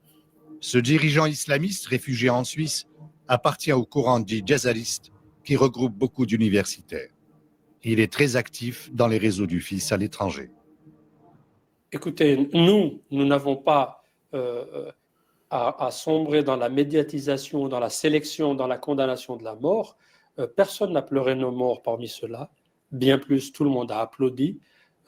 Ce dirigeant islamiste réfugié en Suisse appartient au courant dit jazariste qui regroupe beaucoup d'universitaires. Il est très actif dans les réseaux du fils à l'étranger.
Écoutez, nous n'avons pas à sombrer dans la médiatisation, dans la sélection, dans la condamnation de la mort. Personne n'a pleuré nos morts parmi ceux-là. Bien plus, tout le monde a applaudi.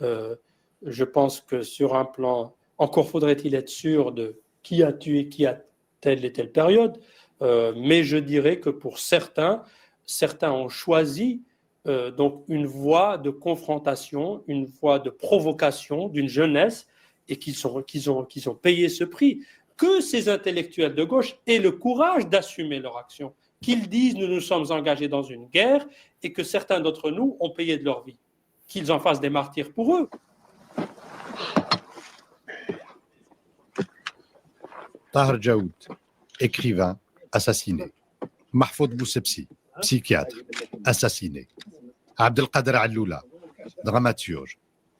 Je pense que sur un plan, encore faudrait-il être sûr de qui a tué qui à telle et telle période, mais je dirais que pour certains ont choisi donc une voie de confrontation, une voie de provocation d'une jeunesse et qu'ils ont payé ce prix. Que ces intellectuels de gauche aient le courage d'assumer leur action, qu'ils disent nous nous sommes engagés dans une guerre et que certains d'entre nous ont payé de leur vie, qu'ils en fassent des martyrs pour eux.
Tahar Jaoud, écrivain, assassiné. Mahfoud Boussebsi, psychiatre, assassiné. Abdelkader Alloula, dramaturge.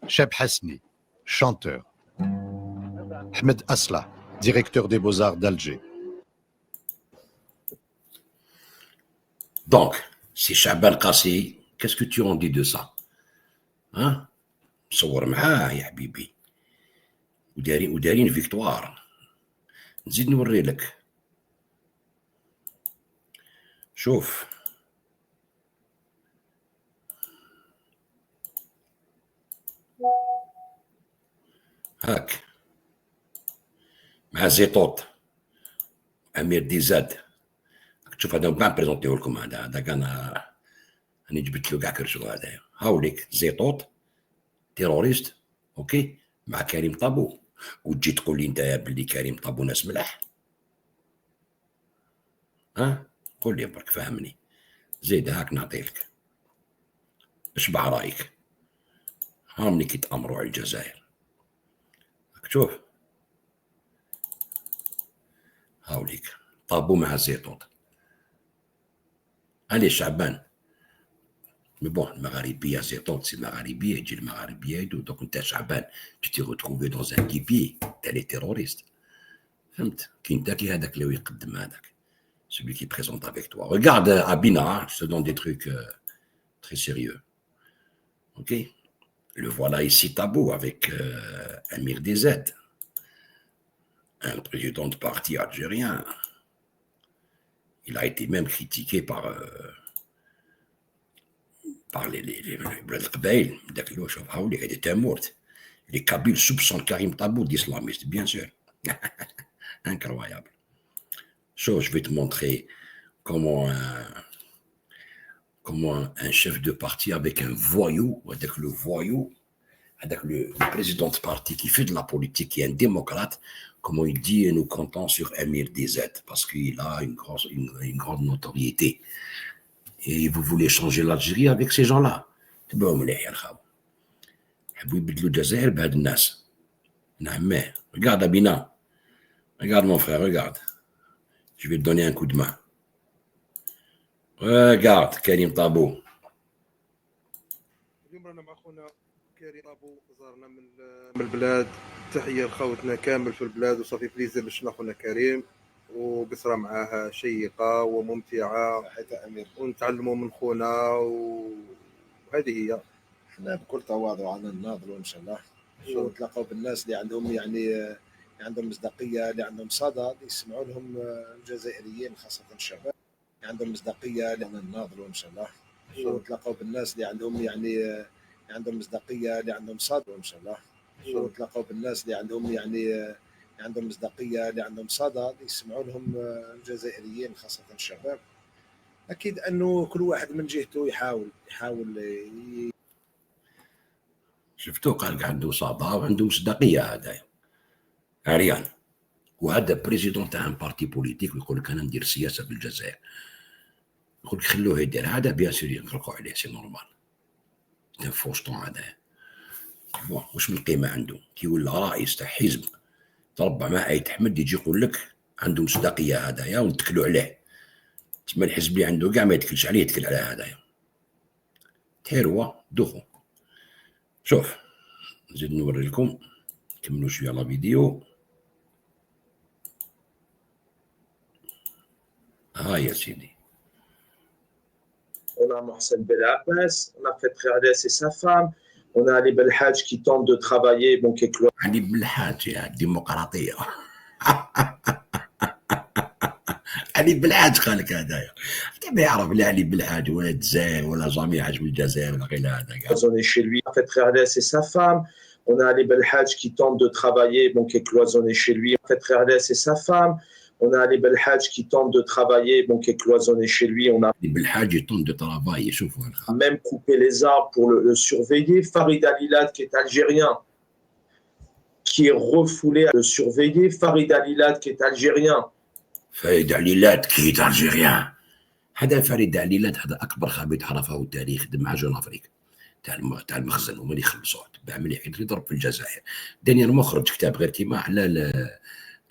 Cheb Hasni, chanteur. Ahmed Aslah, directeur des Beaux-Arts d'Alger.
Donc, c'est Chaban Kassi, qu'est-ce que tu en dis de ça? Hein? صور معاه يا حبيبي ودارين فيكتوار. نزيد نوري لك. شوف هاك مع زيطوط امير ديزاد. شوف هذا ما بريزونتيو لكم، هذا كان راني جبت له كاع كرشو. هذايا هاوليك زيطوط تيروريست اوكي مع كريم طابو، وتجي تقول لي انت بلي كريم طابو ناس ملاح؟ ها قول لي برك فهمني. زيد هاك نعطيلك اشبع رايك. هاهم اللي كيتامروا على الجزائر. شوف هاوليك طابو مع زيطوط. allez شعبان. Mais bon, le Magharibi à Zétot, c'est Magharibi, et dit le Magharibi et tout. Donc, on t'a Chaban, tu t'es retrouvé dans un képi, t'es les terroristes. Celui qui présente avec toi. Regarde Abina, je te donne des trucs très sérieux. Ok? Le voilà ici tabou avec Amir DZ, un président de parti algérien. Il a été même critiqué par les Kabyles soupçonnent Karim Tabou d'islamiste, bien sûr. Incroyable. Je vais te montrer comment un chef de parti avec un voyou, avec le voyou, avec le président de parti qui fait de la politique, qui est un démocrate, comment il dit et nous comptons sur Amir DZ parce qu'il a une grande notoriété. Et vous voulez changer l'Algérie avec ces gens-là. Regarde Abina. Regarde mon frère, regarde. Je vais te donner un coup de main. Regarde Karim Tabou.
من البلاد. تحية لخوتنا كامل في البلاد وصافي بليزير باش خونا كريم وقصرة معاه شيقة وممتعة ونتعلموا من خونا وهذه هي.
احنا بكل تواضع عنا نناضلوا ان شاء الله ونتلاقوا بالناس اللي عندهم يعني عندهم مصداقية، اللي عندهم صدى يسمعوا لهم الجزائريين خاصة الشباب، عندهم مصداقية اللي نناضلوا ان شاء الله ونتلاقوا بالناس اللي عندهم يعني عندهم مصداقية، اللي عندهم صدى ان شاء الله ونتلاقوا بالناس اللي عندهم يعني عندهم مصداقية، اللي عندهم صدى يسمعوا لهم الجزائريين خاصة الشباب. أكيد أنه كل واحد من جهته يحاول
شفتوا قال عنده صدى وعنده مصداقية. هذايا عريان وهذا بريزيدون تاع ان بارتي بوليتيك ويقول لك انا ندير سياسة في الجزائر. يقول لك خلوه يدير هذا بيان سور ينطلقوا عليه سي نورمال. فوشطون هذا واش من قيمة عنده كي ولا رئيس تاع حزب تربع مع ايت احمد يجي يقول لك عنده مصداقية هذايا ونتكلوا عليه. تسمى الحزب اللي عنده كاع ما يتكلش عليه يتكل على هذايا. تهروا دوخو. شوف نزيد نوري لكم كملوا شويه لا فيديو. ها يا سيدي.
On a Mohsen Belabès, on a Fetri Alès et sa femme, on a Ali Belhadj qui tente de travailler, bon, qui est cloître.
Ali Belhadj, la démocratie. علي بالحاج قال لك هذايا انت ما يعرف لا علي بالحاج ولا الجزائر ولا جميع من الجزائر ولا غير هذا.
Cloisonné chez lui. En fait, Kherdès et sa femme. On a Ali Belhadj qui tente de travailler, bon, qui est cloisonné chez lui. En fait, Kherdès et sa femme. On a Ali Belhadj qui tente de travailler, bon, qui est cloisonné chez lui. On a
Ali Belhadj tente de travailler, شوفوا
même coupé les arbres pour le surveiller. Farid Alilad qui est algérien, qui est refoulé à le surveiller. Farid Alilad qui est algérien.
Farid Alilad qui est algérien. هذا فريد عليلات هذا اكبر خبيث عرفه التاريخ خدم مع جون افريك تاع المخزن هما اللي يخلصوه تبع مليح يضرب في الجزائر. دانيال مخرج كتاب غير كيما على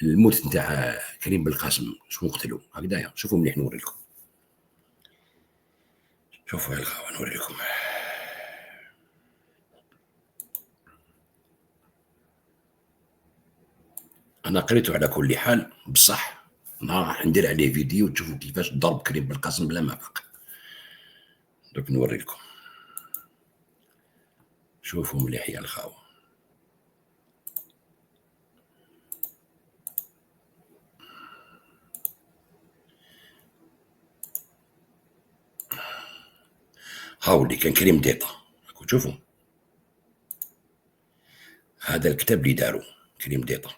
الموت نتاع كريم بالقاسم شكون قتلوا هكذايا. شوفوا مليح نوري لكم. شوفوا يا الخوان نوري لكم. انا قريته على كل حال بصح راح ندير عليه فيديو تشوفوا كيفاش ضرب كريم بالقاسم بلا ما فاق. دوك نوري لكم. شوفوا مليح يا الخاو. هاو اللي كان كريم ديطا راكم تشوفوا. هذا الكتاب اللي داروا كريم ديطا.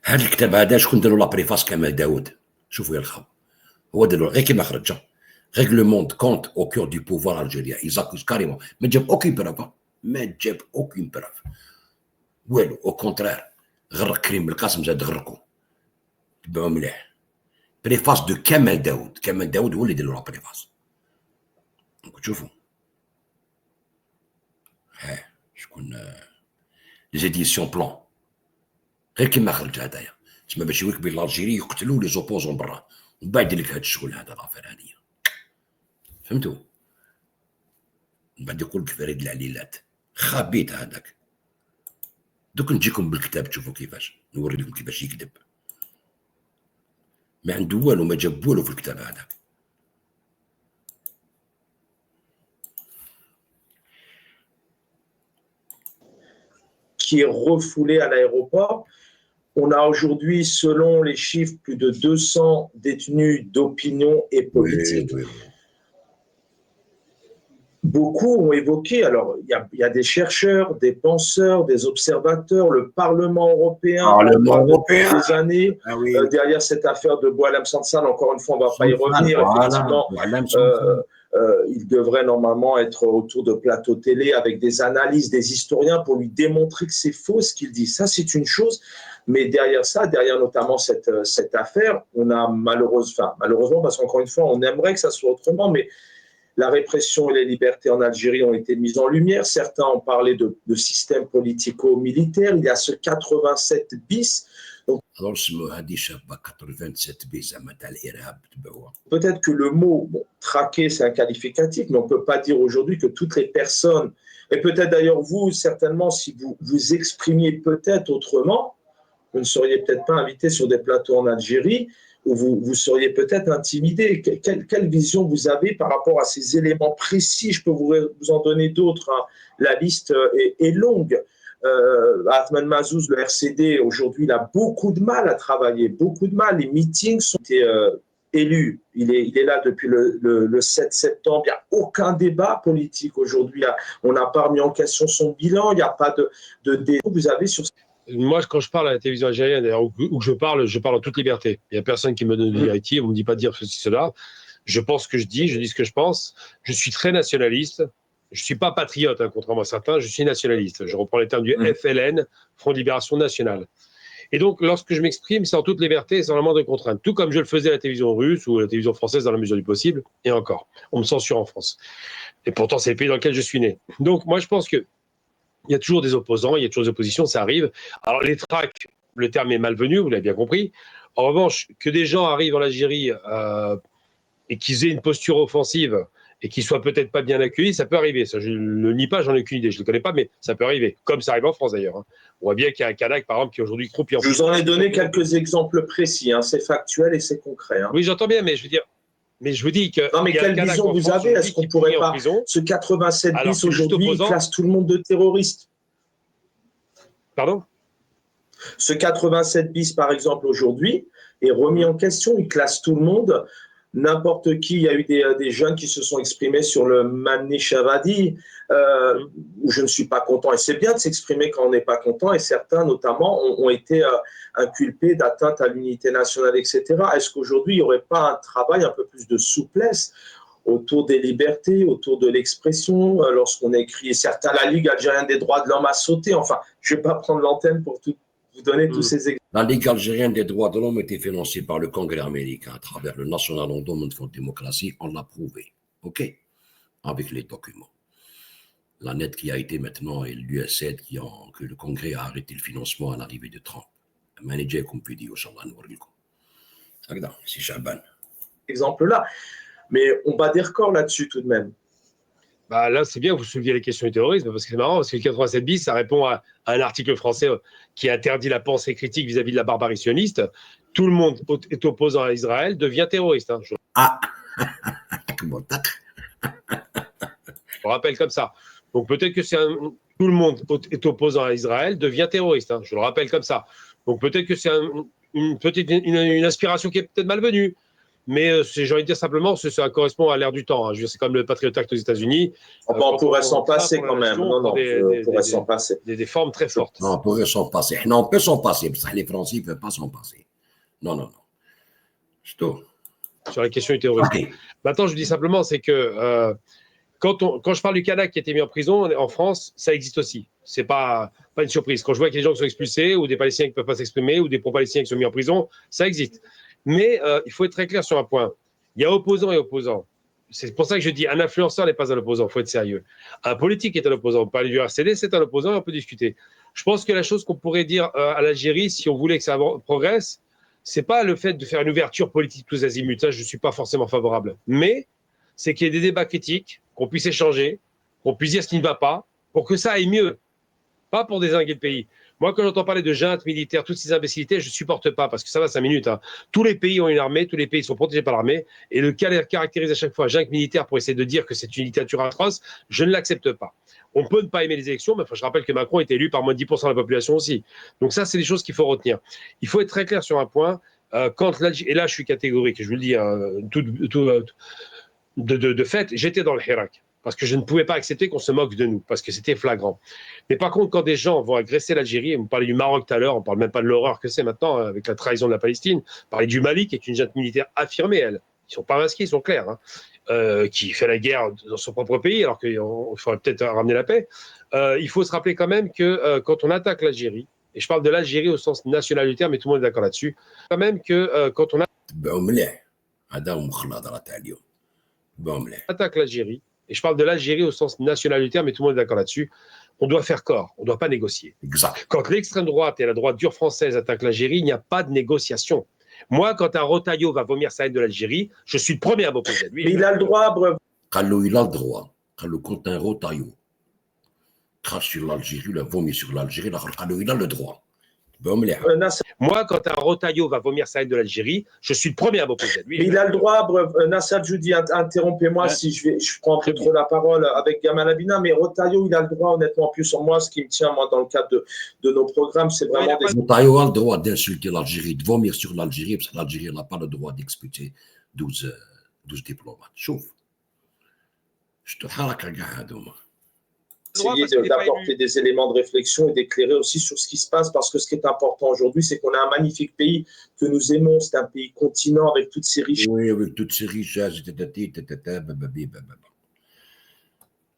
هذا الكتاب هذا شكون داروا لابريفاس كمال داود. شوفوا يا الخاو هو داروا غير كيما خرج règlement compte au cœur du pouvoir algérien. Ils accusent carrément. Mais j'ai aucune preuve. Mais j'ai aucune preuve. والو au contraire غرق كريم بالقاسم زاد غرقو. تبعوا مليح. بريفاس دو كمال داود. كمال داود هو اللي دار له بريفاس. تشوفوا. ها شكون لي زيديسيون بلان. غير كيما خرج هدايا. تسمى باش يوريك بين الالجيري يقتلوا لي زوبوزون برا. ومن بعد يدير لك هذا الشغل هذا الافير هذه. فهمتوا؟ من بعد يقول لك فريد العليلات خبيث هذاك. دوك نجيكم بالكتاب تشوفوا كيفاش نوري لكم كيفاش يكذب. ما عنده والو ما جاب والو في الكتاب هذاك.
Qui est refoulé à l'aéroport. On a aujourd'hui, selon les chiffres, plus de 200 détenus d'opinion et politique. Oui, oui. Beaucoup ont évoqué, alors il y a des chercheurs, des penseurs, des observateurs, le Parlement européen, depuis des années, derrière cette affaire de Boualem Sansal, encore une fois, on ne va pas y revenir, effectivement, il devrait normalement être autour de plateaux télé avec des analyses des historiens pour lui démontrer que c'est faux ce qu'il dit. Ça, c'est une chose, mais derrière ça, derrière notamment cette affaire, on a malheureusement, parce qu'encore une fois, on aimerait que ça soit autrement, mais la répression et les libertés en Algérie ont été mises en lumière. Certains ont parlé de système politico-militaire. Il y a ce 87 bis. Peut-être que le mot traqué, c'est un qualificatif, mais on ne peut pas dire aujourd'hui que toutes les personnes, et peut-être d'ailleurs vous, certainement, si vous vous exprimiez peut-être autrement, vous ne seriez peut-être pas invité sur des plateaux en Algérie, où vous seriez peut-être intimidé. Quelle vision vous avez par rapport à ces éléments précis? Je peux vous en donner d'autres. Hein. La liste est longue. Athman Mazouz, le RCD, aujourd'hui, il a beaucoup de mal à travailler, beaucoup de mal. Les meetings sont élus. Il est là depuis le 7 septembre. Il n'y a aucun débat politique aujourd'hui. On n'a pas remis en question son bilan. Il n'y a pas de débat. Vous avez sur
Moi, quand je parle à la télévision algérienne, ou que je parle en toute liberté. Il n'y a personne qui me donne des directives, on ne me dit pas de dire ceci, cela. Je pense ce que je dis ce que je pense. Je suis très nationaliste. Je ne suis pas patriote, hein, contrairement à certains, je suis nationaliste. Je reprends les termes du FLN, Front de Libération Nationale. Et donc, lorsque je m'exprime, c'est en toute liberté et sans la moindre contrainte. Tout comme je le faisais à la télévision russe ou à la télévision française dans la mesure du possible, et encore. On me censure en France. Et pourtant, c'est le pays dans lequel je suis né. Donc, moi, je pense que il y a toujours des opposants, il y a toujours des oppositions, ça arrive. Alors, les tracts, le terme est malvenu, vous l'avez bien compris. En revanche, que des gens arrivent en Algérie et qu'ils aient une posture offensive et qu'ils ne soient peut-être pas bien accueillis, ça peut arriver. Ça, je ne le nie pas, j'en ai aucune idée, je ne le connais pas, mais ça peut arriver. Comme ça arrive en France d'ailleurs. Hein. On voit bien qu'il y a un Kanak, par exemple, qui est aujourd'hui croupi en
prison. Je vous en ai donné quelques exemples précis, hein. C'est factuel et c'est concret. Hein.
Oui, j'entends bien, mais je veux dire. Mais je vous dis que.
Non, mais quelle vision vous avez? Est-ce qu'on ne pourrait pas. Ce 87 bis aujourd'hui, il classe tout le monde de terroriste.
Pardon?
Ce 87 bis, par exemple, aujourd'hui, est remis en question. Il classe tout le monde. N'importe qui, il y a eu des jeunes qui se sont exprimés sur le Mamni Shavadi, où je ne suis pas content. Et c'est bien de s'exprimer quand on n'est pas content, et certains, notamment, ont été inculpés d'atteinte à l'unité nationale, etc. Est-ce qu'aujourd'hui, il n'y aurait pas un travail un peu plus de souplesse autour des libertés, autour de l'expression, lorsqu'on écrit, certains, la Ligue algérienne des droits de l'homme a sauté. Enfin, je ne vais pas prendre l'antenne pour vous donner tous ces exemples.
La Ligue algérienne des droits de l'homme était financée par le Congrès américain à travers le National Endowment for Democracy. On l'a prouvé, OK, avec les documents. La net qui a été maintenant et l'US7 que le Congrès a arrêté le financement à l'arrivée de Trump. Manager comme vidéo, c'est Chaban.
Exemple-là. Mais on bat des records là-dessus tout de même.
Bah là, c'est bien que vous souleviez les questions du terrorisme, parce que c'est marrant, parce que le 87 bis, ça répond à un article français qui interdit la pensée critique vis-à-vis de la barbarie sioniste. Tout le monde est opposant à Israël, devient terroriste. Hein.
Ah.
Je le rappelle comme ça. Donc peut-être que tout le monde est opposant à Israël, devient terroriste. Hein. Je le rappelle comme ça. Donc peut-être que c'est une aspiration qui est peut-être malvenue. Mais j'ai envie de dire simplement, ça correspond à l'ère du temps. Hein. C'est comme le Patriot Act aux États-Unis.
On pourrait s'en passer quand même. Non, on pourrait s'en passer.
Des formes très fortes.
Non, on pourrait s'en passer. Non, on peut s'en passer, parce que les Français ne peuvent pas s'en passer. Non. C'est tout.
Sur la question du terrorisme. Okay. Maintenant, je dis simplement, c'est que quand je parle du Kanak qui a été mis en prison en France, ça existe aussi. C'est pas une surprise. Quand je vois qu'il y a des gens qui sont expulsés, ou des Palestiniens qui ne peuvent pas s'exprimer, ou des pro-Palestiniens qui sont mis en prison, ça existe. Mais il faut être très clair sur un point. Il y a opposants et opposants. C'est pour ça que je dis un influenceur n'est pas un opposant, il faut être sérieux. Un politique est un opposant. On parle du RCD, c'est un opposant et on peut discuter. Je pense que la chose qu'on pourrait dire à l'Algérie, si on voulait que ça progresse, c'est pas le fait de faire une ouverture politique tous azimuts. Ça, je ne suis pas forcément favorable. Mais c'est qu'il y ait des débats critiques, qu'on puisse échanger, qu'on puisse dire ce qui ne va pas, pour que ça aille mieux. Pas pour dézinguer le pays. Moi, quand j'entends parler de junte militaire, toutes ces imbécilités, je ne supporte pas, parce que ça va 5 minutes. Hein. Tous les pays ont une armée, tous les pays sont protégés par l'armée, et le caractérise à chaque fois junte militaire pour essayer de dire que c'est une dictature atroce, je ne l'accepte pas. On peut ne pas aimer les élections, mais je rappelle que Macron est élu par moins de 10% de la population aussi. Donc ça, c'est des choses qu'il faut retenir. Il faut être très clair sur un point. Et là, je suis catégorique, je vous le dis, de fait, j'étais dans le Hirak. Parce que je ne pouvais pas accepter qu'on se moque de nous, parce que c'était flagrant. Mais par contre, quand des gens vont agresser l'Algérie, on parlait du Maroc tout à l'heure, on ne parle même pas de l'horreur que c'est maintenant, avec la trahison de la Palestine, on parlait du Mali, qui est une junte militaire affirmée, elle. Ils ne sont pas masqués, ils sont clairs, hein. Qui fait la guerre dans son propre pays, alors qu'il faudrait peut-être ramener la paix. Il faut se rappeler quand même que quand on attaque l'Algérie, et je parle de l'Algérie au sens national du terme, mais tout le monde est d'accord là-dessus, quand même que quand on attaque l'Algérie, et je parle de l'Algérie au sens national du terme, mais tout le monde est d'accord là-dessus, on doit faire corps, on ne doit pas négocier.
Exact.
Quand l'extrême droite et la droite dure française attaquent l'Algérie, il n'y a pas de négociation. Moi, quand un Rotaillot va vomir sa haine de l'Algérie, je suis le premier à m'opposer à lui.
Mais il a le droit, bref.
Quand il a le droit, quand un Rotaillot crache sur l'Algérie, il a vomi sur l'Algérie, il a le droit.
Moi, quand un Rotaillot va vomir sa haine de l'Algérie, je suis le premier à m'opposer à lui.
Mais il a le droit, Nassad Joudi, interrompez-moi si je prends un peu trop la parole avec Gamal Abina, mais Rotaillot, il a le droit, honnêtement, plus sur moi, ce qui me tient, moi, dans le cadre de nos programmes, c'est vraiment des...
Rotaillot a le droit d'insulter l'Algérie, de vomir sur l'Algérie, parce que l'Algérie n'a pas le droit d'expulser 12 diplomates. Chouf. Je te haraka gahadouma.
Essayer d'apporter des éléments de réflexion et d'éclairer aussi sur ce qui se passe, parce que ce qui est important aujourd'hui, c'est qu'on a un magnifique pays que nous aimons, c'est un pays continent avec toutes ses richesses.
Oui, avec toutes ses richesses.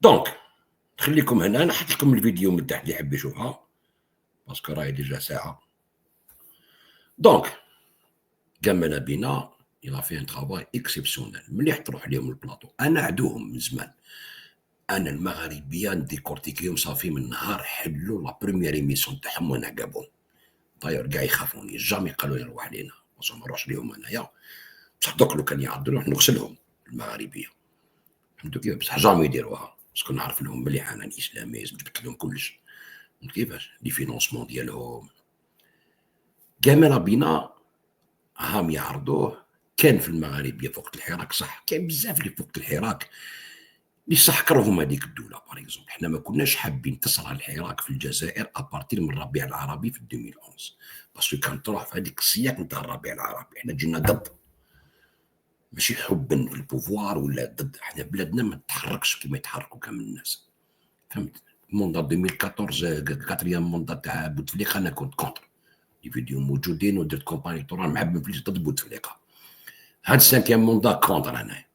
Donc, خليكم هنا نحط لكم الفيديو من تحت اللي يحب يشوفها باسكو راهي ديجا ساعة. Donc, Gamal Abina, il a fait un travail exceptionnel. مليح تروح لهم البلاطو. أنا عدوهم من زمان. انا المغاربيه نديكورتيكيهم صافي من نهار حلوا لا بروميير ايميسيون تاعهم وانا عقابهم طاير كاع يخافوني جامي قالوا لي نروح لينا ما نروحش ليهم انايا بصح دوك لو كان يعرضوا نروح نغسلهم المغاربيه فهمتوا كيف بصح جامي يديروها باسكو نعرف لهم مليح انا الاسلاميز جبت لهم كلش كيفاش لي فينونسمون ديالهم. جمال أبينا هام يعرضوه كان في المغاربيه فوق الحراك صح كان بزاف اللي فوق الحراك اللي سحكرهم هذيك الدوله. باغ اكزومبل حنا ما كناش حابين تصرى الحراك في الجزائر ابارتير من الربيع العربي في 2011 باسكو كانت تروح في هذيك السياق نتاع الربيع العربي. حنا جينا ضد، ماشي حبا في البوفوار ولا ضد. حنا بلادنا ما تتحركش كيما يتحركوا كامل الناس، فهمت؟ موندا 2014 كاتريام موندا تاع بوتفليقه انا كنت كونتر، لي فيديو موجودين ودرت كومباني الكترون معبن فلوس ضد بوتفليقه. هاد السانكيام موندا كونتر انايا،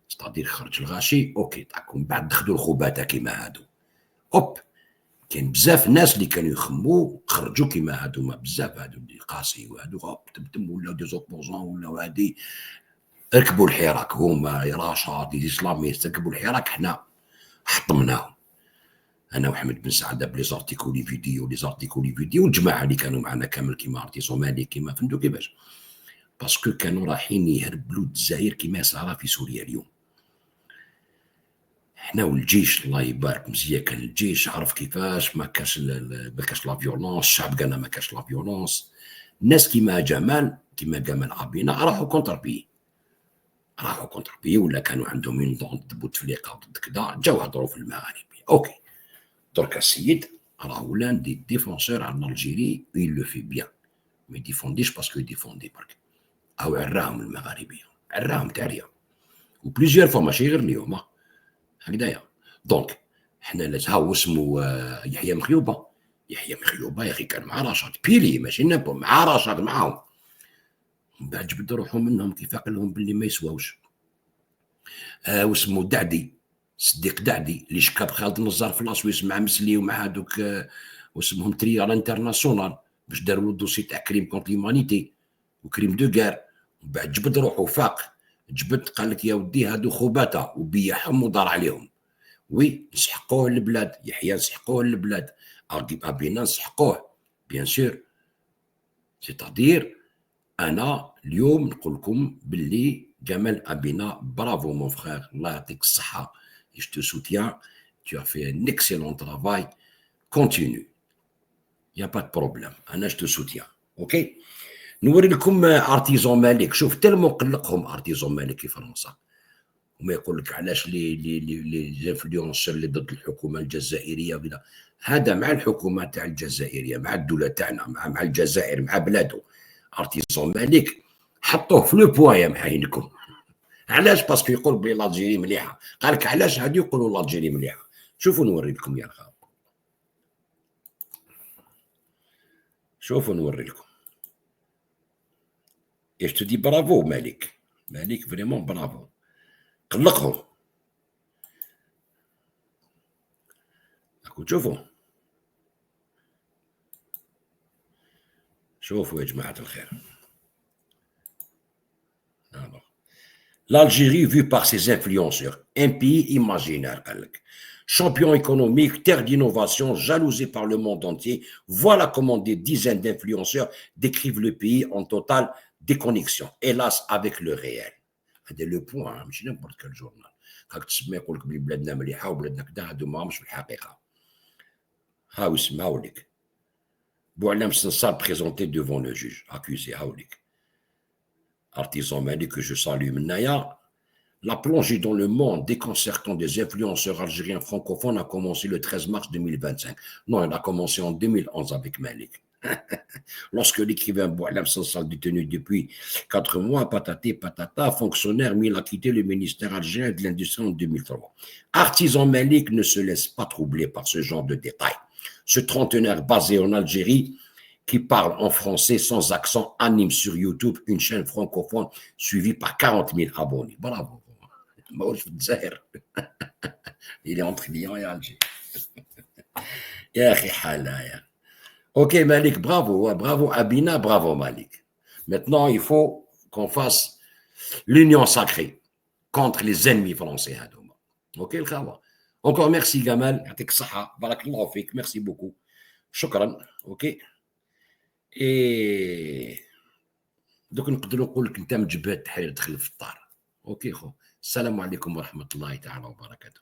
ستادير خرج الغاشي اوكي طاك، ومن بعد دخلوا الخباثه كيما هادو اوب. كاين بزاف ناس اللي كانوا يخموا خرجوا كيما هادو، ما بزاف هادو اللي قاسي وهادو اوب تبتم ولاو دي زوبوزون ولاو هادي. ركبوا الحراك هما راشد دي اسلاميست، ركبوا الحراك حنا حطمناهم انا وحمد بن سعده بلي زارتيكولي فيديو والجماعه اللي كانوا معنا كامل كيما ارتيزون مالك كيما فهمتوا كيفاش، باسكو كانوا رايحين يهربلوا الجزائر كيما صار في سوريا اليوم. حنا والجيش الله يبارك مزيان، كان الجيش عرف كيفاش ما كاش لا فيولونس، الشعب قالنا ما كاش لا فيولونس. الناس كيما جمال ابينا راحوا كونتر بي ولا كانوا عندهم من ضد بوتفليقه وضد كذا، جاو هضروا في المغاربي اوكي. درك السيد راه ولا دي ديفونسور على الجيري وي لو في بيان، ما يديفونديش باسكو يديفوندي برك، او عراهم المغاربيه عراهم تاع وبليزيور فوا ماشي غير اليوم هكذايا. دونك حنا ها اسمو يحيى مخيوبه يا اخي كان مع رشاد بيلي ماشي نبو مع رشاد معاهم، من بعد جبد روحهم منهم كيف قال لهم باللي ما يسواوش. واسمو دعدي صديق دعدي اللي شكا بخالد النزار في لاسويس مع مسلي ومع هذوك واسمهم تريال انترناسيونال باش داروا الدوسي تاع كريم كونت ليمانيتي وكريم دو كار. من بعد جبد روحو فاق، جبد قال لك يا ودي هادو خباثه وبيعهم ودار عليهم. وي نسحقوه البلاد، يحيى نسحقوه البلاد، ابينا نسحقوه بيان سور. سيتادير انا اليوم نقول لكم باللي جمال ابينا برافو مون فخير، الله يعطيك الصحه، je te soutiens, tu as fait un excellent travail, continue, il n'y a pas de problème, انا je te soutiens. اوكي نوري لكم ارتيزون مالك. شوف تلمو قلقهم ارتيزون مالك في فرنسا، وما يقول لك علاش لي انفلونسور اللي ضد الحكومه الجزائريه وكذا. هذا مع الحكومه تاع الجزائريه، مع الدوله تاعنا، مع الجزائر، مع بلاده. ارتيزون مالك حطوه في لو بوايا محاينكم. علاش؟ باسكو يقول بلي لالجيري مليحه. قال لك علاش هادو يقولوا لالجيري مليحه؟ شوفوا نوري لكم يا اخوان، شوفوا نوري لكم. ايش تدي برافو مالك فريمون برافو، قلقهم. شوفوا يا جماعه الخير. L'Algérie vue par ses influenceurs, un pays imaginaire, champion économique, terre d'innovation, jalousé par le monde entier. Voilà comment des dizaines d'influenceurs décrivent le pays en totale déconnexion, hélas avec le réel. C'est le point, ماشي n'importe quel journal. راك تسمع يقول لك بلي بلادنا مليحه وبلادنا كذا، هادو ماهمش في الحقيقه. هاو يسمعوا لك بوعلام سنصار بريزونتي devant le juge, accusé هاوليك. Artisan Malik que je salue Menaya. La plongée dans le monde déconcertant des influenceurs algériens francophones a commencé le 13 mars 2025. Non, elle a commencé en 2011 avec Malik. Lorsque l'écrivain Boualem Sansal, détenu depuis 4 mois, patati patata, fonctionnaire, il a quitté le ministère algérien de l'Industrie en 2003. Artisan Malik ne se laisse pas troubler par ce genre de détails. Ce trentenaire basé en Algérie, qui parle en français sans accent, anime sur YouTube une chaîne francophone suivie par 40 000 abonnés. Bravo. Il est entre Lyon et Alger. Ok Malik, bravo, bravo Abina, bravo Malik. Maintenant, il faut qu'on fasse l'union sacrée contre les ennemis français. Ok, le khawa. Encore merci Gamal, barakallahu fik, merci beaucoup. Shukran, ok. اي دوك نقدر نقول لك انت مجبد تحير دخل في الدار. اوكي خو، السلام عليكم ورحمه الله تعالى وبركاته.